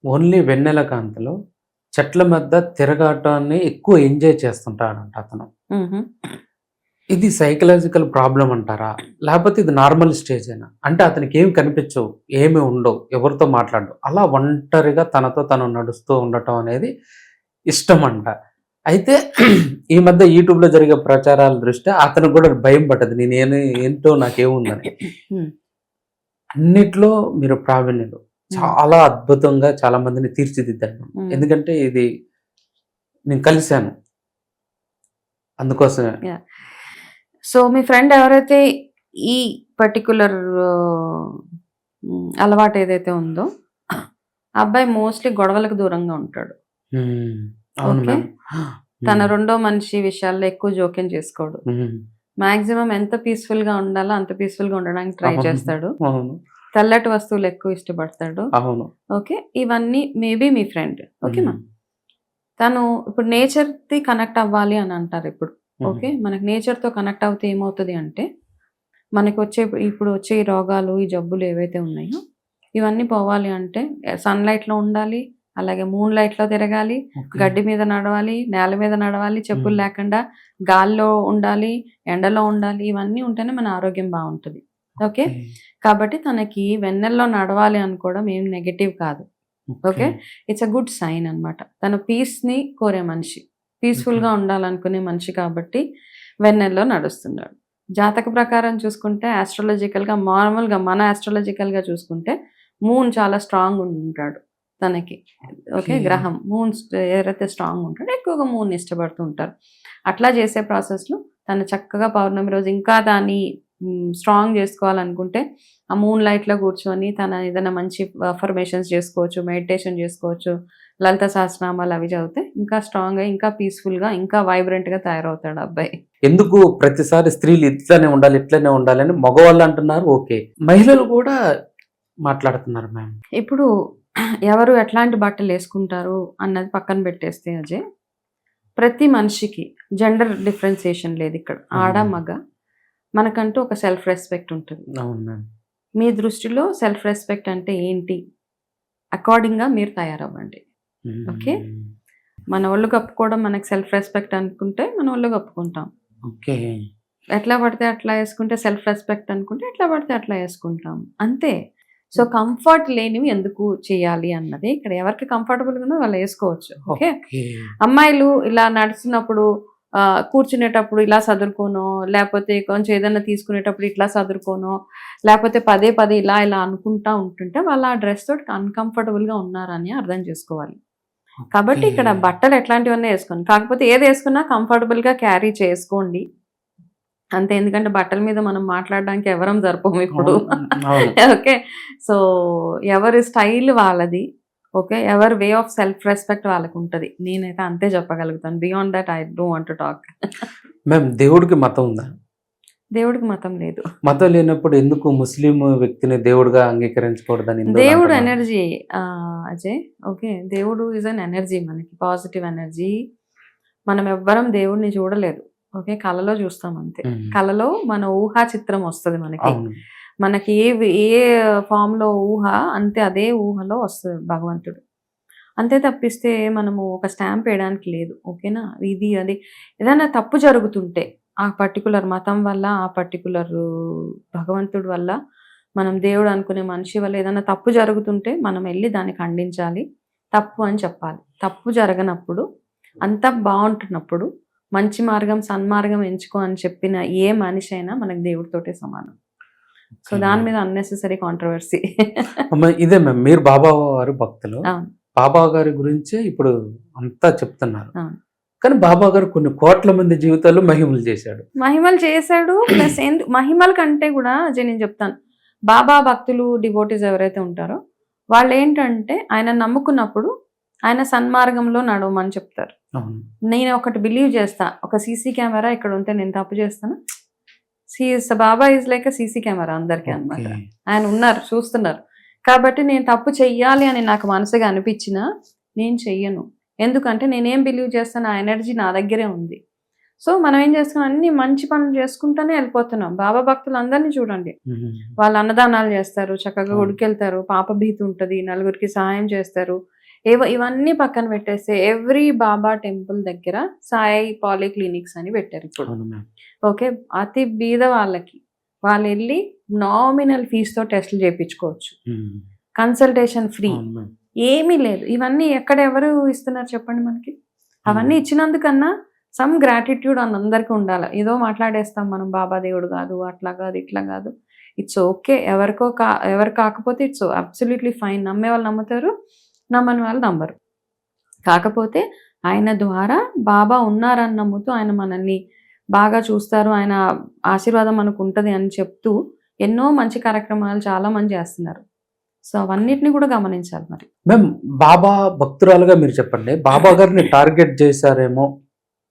ఓన్లీ వెన్నెల కాంతిలో చెట్ల మధ్య తిరగటాన్ని ఎక్కువ ఎంజాయ్ చేస్తుంటాడంట అతను. ఇది సైకలాజికల్ ప్రాబ్లం అంటారా, లేకపోతే ఇది నార్మల్ స్టేజ్ అయినా? అంటే అతనికి ఏమి కనిపించవు, ఏమి ఉండవు, ఎవరితో మాట్లాడవు, అలా ఒంటరిగా తనతో తను నడుస్తూ ఉండటం అనేది ఇష్టం అంట. అయితే ఈ మధ్య యూట్యూబ్లో జరిగే ప్రచారాల దృష్ట్యా అతనికి కూడా భయం పట్టదు, నేను ఏంటో నాకేముందని. అన్నిట్లో మీరు ప్రావీణ్యులు, చాలా అద్భుతంగా చాలా మందిని తీర్చిదిద్దాను. ఎందుకంటే ఇది నేను కలిశాను, అందుకోసమే. సో మీ ఫ్రెండ్ ఎవరైతే ఈ పర్టికులర్ అలవాటు ఏదైతే ఉందో, అబ్బాయి మోస్ట్లీ గొడవలకు దూరంగా ఉంటాడు. అవును, తన రెండో మనిషి విషయాల్లో ఎక్కువ జోక్యం చేసుకోడు. మాక్సిమం ఎంత పీస్ఫుల్ గా ఉండాలో అంత పీస్ఫుల్ గా ఉండడానికి ట్రై చేస్తాడు. తెల్లటి వస్తువులు ఎక్కువ ఇష్టపడతాడు. ఓకే, ఇవన్నీ మేబీ మీ ఫ్రెండ్. ఓకేనా, తను ఇప్పుడు నేచర్ ది కనెక్ట్ అవ్వాలి అని అంటారు ఇప్పుడు. ఓకే, మనకి నేచర్ తో కనెక్ట్ అవుతే ఏమవుతుంది అంటే, మనకి ఇప్పుడు వచ్చే ఈ రోగాలు, ఈ జబ్బులు ఏవైతే ఉన్నాయో ఇవన్నీ పోవాలి అంటే సన్లైట్ లో ఉండాలి, అలాగే మూన్ లైట్ లో తిరగాలి, గడ్డి మీద నడవాలి, నేల మీద నడవాలి, చెప్పులు లేకుండా గాల్లో ఉండాలి, ఎండలో ఉండాలి, ఇవన్నీ ఉంటేనే మన ఆరోగ్యం బాగుంటుంది. ఓకే, కాబట్టి తనకి వెన్నెల్లో నడవాలి అనుకోవడం ఏం నెగటివ్ కాదు. Okay, it's a good sign అనమాట. తను పీస్ ని కోరే మనిషి, పీస్ఫుల్ గా ఉండాలనుకునే మనిషి కాబట్టి వెన్నెల్లో నడుస్తున్నాడు. జాతక ప్రకారం చూసుకుంటే ఆస్ట్రాలజికల్ గా, నార్మల్ గా మన ఆస్ట్రాలజికల్ గా చూసుకుంటే మూన్ చాలా స్ట్రాంగ్ ఉంటాడు తనకి. ఓకే, గ్రహం మూన్ ఎవరైతే స్ట్రాంగ్ ఉంటాడో ఎక్కువగా మూన్ ఇష్టపడుతూ ఉంటారు. అట్లా చేసే ప్రాసెస్లో తను చక్కగా పౌర్ణమి రోజు ఇంకా దాన్ని స్ట్రాంగ్ చేసుకోవాలనుకుంటే ఆ మూన్ లైట్లో కూర్చొని తన ఏదైనా మంచి అఫర్మేషన్స్ చేసుకోవచ్చు, మెడిటేషన్ చేసుకోవచ్చు, లలిత సహస్రనామాలు అవి చదివితే ఇంకా స్ట్రాంగ్గా, ఇంకా పీస్ఫుల్గా, ఇంకా వైబ్రెంట్గా తయారవుతాడు అబ్బాయి. ఎందుకు ప్రతిసారి స్త్రీలు ఇట్లనే ఉండాలి ఇట్లనే ఉండాలని మగవాళ్ళు అంటున్నారు, ఓకే, మహిళలు కూడా మాట్లాడుతున్నారు మ్యామ్. ఇప్పుడు ఎవరు ఎట్లాంటి బట్టలు వేసుకుంటారు అన్నది పక్కన పెట్టేస్తే అజయ్, ప్రతి మనిషికి జెండర్ డిఫరెన్సియేషన్ లేదు ఇక్కడ, ఆడ మగ, మనకంటూ ఒక సెల్ఫ్ రెస్పెక్ట్ ఉంటుంది. మీ దృష్టిలో సెల్ఫ్ రెస్పెక్ట్ అంటే ఏంటి, అకార్డింగ్గా మీరు తయారవ్వండి. ఓకే, మన ఒళ్ళు కప్పుకోవడం మనకు సెల్ఫ్ రెస్పెక్ట్ అనుకుంటే మన ఒళ్ళు కప్పుకుంటాం. ఓకే, ఎట్లా పడితే అట్లా వేసుకుంటే సెల్ఫ్ రెస్పెక్ట్ అనుకుంటే ఎట్లా పడితే అట్లా వేసుకుంటాం, అంతే. సో కంఫర్ట్ లేనివి ఎందుకు చేయాలి అన్నది ఇక్కడ, ఎవరికి కంఫర్టబుల్గా ఉన్నదో వాళ్ళు వేసుకోవచ్చు. ఓకే, అమ్మాయిలు ఇలా నడుస్తున్నప్పుడు కూర్చునేటప్పుడు ఇలా సదురుకోనో, లేకపోతే కొంచెం ఏదైనా తీసుకునేటప్పుడు ఇట్లా సదురుకోనో, లేకపోతే పదే పదే ఇలా ఇలా అనుకుంటా ఉంటుంటే వాళ్ళు ఆ డ్రెస్ తోటి అన్కంఫర్టబుల్గా ఉన్నారని అర్థం చేసుకోవాలి. కాబట్టి ఇక్కడ బట్టలు ఎట్లాంటివన్నీ వేసుకోండి, కాకపోతే ఏది వేసుకున్నా కంఫర్టబుల్గా క్యారీ చేసుకోండి అంతే. ఎందుకంటే బట్టల మీద మనం మాట్లాడడానికి ఎవరం జరపము ఇప్పుడు. ఓకే, సో ఎవరి స్టైల్ వాళ్ళది. ఓకే, ఎవరి వే ఆఫ్ సెల్ఫ్ రెస్పెక్ట్ వాళ్ళకు ఉంటుంది. నేనైతే అంతే చెప్పగలుగుతాను. Beyond that I don't want to talk. Ma'am దేవుడికి మతం ఉందా? దేవుడికి మతం లేదు. మతం లేనప్పుడు ఎందుకు ముస్లిం వ్యక్తిని దేవుడిగా అంగీకరించకూడదని హిందువులు దేవుడు అంటున్నారు? ఎనర్జీ అజయ్. ఓకే, దేవుడు ఈజ్ అన్ ఎనర్జీ, మనకి పాజిటివ్ ఎనర్జీ. మనం ఎవ్వరం దేవుడిని చూడలేదు. ఓకే, కళలో చూస్తాం అంతే. మ్మ్. కళలో మన ఊహా చిత్రం వస్తుంది మనకి. అవును. మనకి ఏ ఫామ్ లో ఊహ అంతే, అదే ఊహలో వస్తుంది భగవంతుడు. అంతే తప్పిస్తే మనము ఒక స్టాంప్ వేయడానికి లేదు. ఓకేనా, ఇది అది ఏదైనా తప్పు జరుగుతుంటే ఆ పర్టికులర్ మతం వల్ల, ఆ పర్టికులర్ భగవంతుడి వల్ల, మనం దేవుడు అనుకునే మనిషి వల్ల ఏదైనా తప్పు జరుగుతుంటే మనం వెళ్ళి దాన్ని ఖండించాలి, తప్పు అని చెప్పాలి. తప్పు జరగనప్పుడు, అంతా బాగుంటున్నప్పుడు మంచి మార్గం, సన్మార్గం ఎంచుకో అని చెప్పిన ఏ మనిషి అయినా మనకు దేవుడితోటే సమానం. సో దాని మీద అన్నెసెసరీ కాంట్రవర్సీ. అమ్మ, ఇదే మ్యామ్, మీరు బాబా వారి భక్తులు. అవును. బాబా గారి గురించి ఇప్పుడు అంతా చెప్తున్నారు. అవును. కానీ బాబా గారు కొన్ని కోట్ల మంది జీవితాల్లో మహిమలు చేశాడు. మహిమలు చేశాడు. ప్లస్ మహిమల కంటే కూడా అజయ్ నేను చెప్తాను, బాబా భక్తులు, డివోటీస్ ఎవరైతే ఉంటారో వాళ్ళు ఏంటంటే ఆయన నమ్ముకున్నప్పుడు ఆయన సన్మార్గంలో నడవమని చెప్తారు. అవును. నేను ఒకటి బిలీవ్ చేస్తా, ఒక సీసీ కెమెరా ఇక్కడ ఉంటే నేను తప్పు చేస్తాను, బాబా ఈజ్ లైక్ సీసీ కెమెరా అందరికీ అనమాట. ఓకే. ఆయన ఉన్నారు, చూస్తున్నారు. కాబట్టి నేను తప్పు చెయ్యాలి అని నాకు మనసుగా అనిపించినా నేను చెయ్యను. ఎందుకంటే నేనేం బిలీవ్ చేస్తాను, ఆ ఎనర్జీ నా దగ్గరే ఉంది. సో మనం ఏం చేస్తున్నాం, అన్ని మంచి పనులు చేసుకుంటూనే వెళ్ళిపోతున్నాం. బాబా భక్తులు అందరినీ చూడండి, మ్మ్. వాళ్ళు అన్నదానాలు చేస్తారు, చక్కగా అవును. గుడికెళ్తారు, పాపభీతి ఉంటుంది, నలుగురికి సహాయం చేస్తారు. ఇవన్నీ పక్కన పెట్టేస్తే ఎవ్రీ బాబా టెంపుల్ దగ్గర సాయి పాలిక్లినిక్స్ అని పెట్టారు ఇప్పుడు. అవును మ్యామ్. ఓకే, అతి బీద వాళ్ళకి వాళ్ళు వెళ్ళి నామినల్ ఫీజుతో టెస్టులు చేయించుకోవచ్చు. మ్మ్. కన్సల్టేషన్ ఫ్రీ, అవును మ్యామ్. ఏమీ లేదు. ఇవన్నీ ఎక్కడ ఎవరు ఇస్తున్నారు చెప్పండి మనకి? అవన్నీ ఇచ్చినందుకన్నా సమ్ గ్రాటిట్యూడ్ అందరికీ ఉండాలి. ఏదో మాట్లాడేస్తాం మనం, బాబా దేవుడు కాదు, అట్లా కాదు, ఇట్లా కాదు. ఇట్స్ ఓకే, ఎవరు కాకపోతే ఇట్స్ అబ్సల్యూట్లీ ఫైన్. నమ్మే వాళ్ళు నమ్ముతారు, నమ్మని వాళ్ళు నమ్మరు. కాకపోతే ఆయన ద్వారా బాబా ఉన్నారని నమ్ముతూ ఆయన మనల్ని బాగా చూస్తారు, ఆయన ఆశీర్వాదం మనకు ఉంటుంది అని చెప్తూ ఎన్నో మంచి కార్యక్రమాలు చాలా మంది చేస్తున్నారు. సో అవన్నిటిని కూడా గమనించాలి మరి. మ్యామ్, బాబా భక్తురాలుగా మీరు చెప్పండి, బాబా గారిని టార్గెట్ చేశారేమో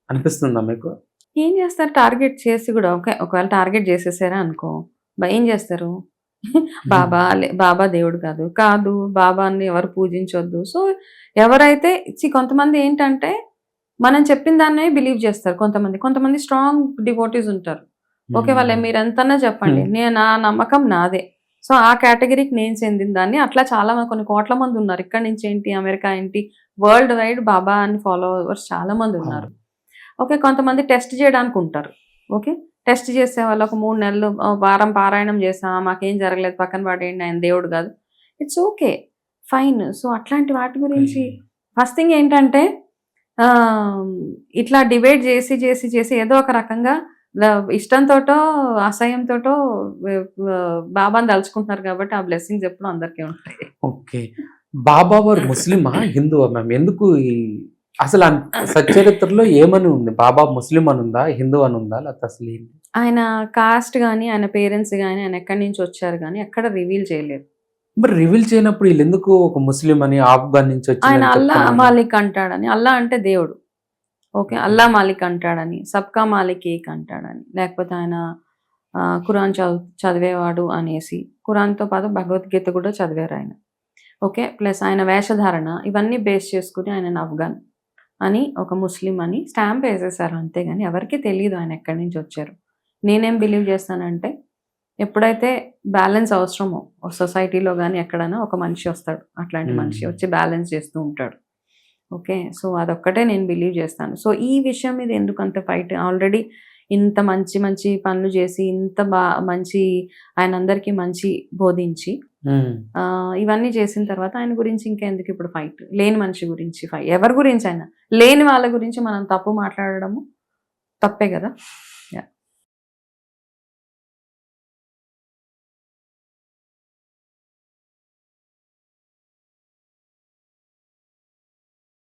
అనిపిస్తుందా మీకు? ఏం చేస్తారు టార్గెట్ చేసి కూడా? ఒకవేళ టార్గెట్ చేసేసారా అనుకో, ఏం చేస్తారు? బాబా దేవుడు కాదు, బాబాని ఎవరు పూజించొద్దు. సో ఎవరైతే కొంతమంది ఏంటంటే మనం చెప్పిన దాన్నే బిలీవ్ చేస్తారు. కొంతమంది స్ట్రాంగ్ డివోటీస్ ఉంటారు. ఓకే, వాళ్ళే మీరు ఎంతన్నా చెప్పండి, నా నమ్మకం నాదే. సో ఆ కేటగిరీకి నేను చెందిన దాన్ని. అట్లా చాలా కొన్ని కోట్ల మంది ఉన్నారు. ఇక్కడ నుంచి ఏంటి, అమెరికా ఏంటి, వరల్డ్ వైడ్ బాబా అని ఫాలోవర్స్ చాలా మంది ఉన్నారు. ఓకే, కొంతమంది టెస్ట్ చేయడానికి ఉంటారు. ఓకే, టెస్ట్ చేసే వాళ్ళు ఒక 3 నెలలు వారం పారాయణం చేసాం, మాకేం జరగలేదు, పక్కన పడేయండి, ఆయన దేవుడు కాదు. It's okay, fine. సో అట్లాంటి వాటి గురించి ఫస్ట్ థింగ్ ఏంటంటే ఇట్లా డిబేట్ చేసి ఏదో ఒక రకంగా ఇష్టంతోటో అసహ్యంతోటో బాబాని తలుచుకుంటున్నారు. కాబట్టి ఆ బ్లెస్సింగ్స్ ఎప్పుడు అందరికీ ఉంటాయి. ఓకే, బాబా వారు ముస్లిమా, హిందువా మ్యామ్? ఎందుకు అసలు సచ్చరిత్రలో ఏమని ఉంది? బాబా ముస్లిం అని ఉందా, హిందూ అని ఉందా, లేకపోతే అసలు ఏంటి? ఆయన కాస్ట్ కానీ, ఆయన పేరెంట్స్ కానీ, ఆయన ఎక్కడి నుంచి వచ్చారు కానీ ఎక్కడ రివీల్ చేయలేదు. మరి రివీల్ చేయనప్పుడు వీళ్ళు ఎందుకు ఒక ముస్లిం అని, ఆఫ్ఘన్ నుంచి ఆయన వచ్చి అల్లా మాలిక్ అంటాడని, అల్లా అంటే దేవుడు. ఓకే, అల్లా మాలిక్ అంటాడని, సబ్కా మాలిక్ ఏక్ అంటాడని, లేకపోతే ఆయన ఖురాన్ చదివేవాడు అనేసి, ఖురాన్తో పాటు భగవద్గీత కూడా చదివారు ఆయన. ఓకే, ప్లస్ ఆయన వేషధారణ ఇవన్నీ బేస్ చేసుకుని ఆయన అఫ్ఘన్ అని, ఒక ముస్లిం అని స్టాంప్ వేసేసారు. అంతేగాని ఎవరికి తెలియదు ఆయన ఎక్కడి నుంచి వచ్చారు. నేనేం బిలీవ్ చేస్తానంటే, ఎప్పుడైతే బ్యాలెన్స్ అవసరమో సొసైటీలో కానీ ఎక్కడైనా ఒక మనిషి వస్తాడు, అట్లాంటి మనిషి వచ్చి బ్యాలెన్స్ చేస్తూ ఉంటాడు. ఓకే, సో అదొక్కటే నేను బిలీవ్ చేస్తాను. సో ఈ విషయం మీద ఎందుకంత ఫైట్? ఆల్రెడీ ఇంత మంచి పనులు చేసి, ఇంత మంచి ఆయన అందరికీ మంచి బోధించి ఇవన్నీ చేసిన తర్వాత ఆయన గురించి ఇంకెందుకు ఇప్పుడు ఫైట్? లేని మనిషి గురించి ఫైట్, ఎవరి గురించి అయినా లేని వాళ్ళ గురించి మనం తప్పు మాట్లాడడము తప్పే కదా.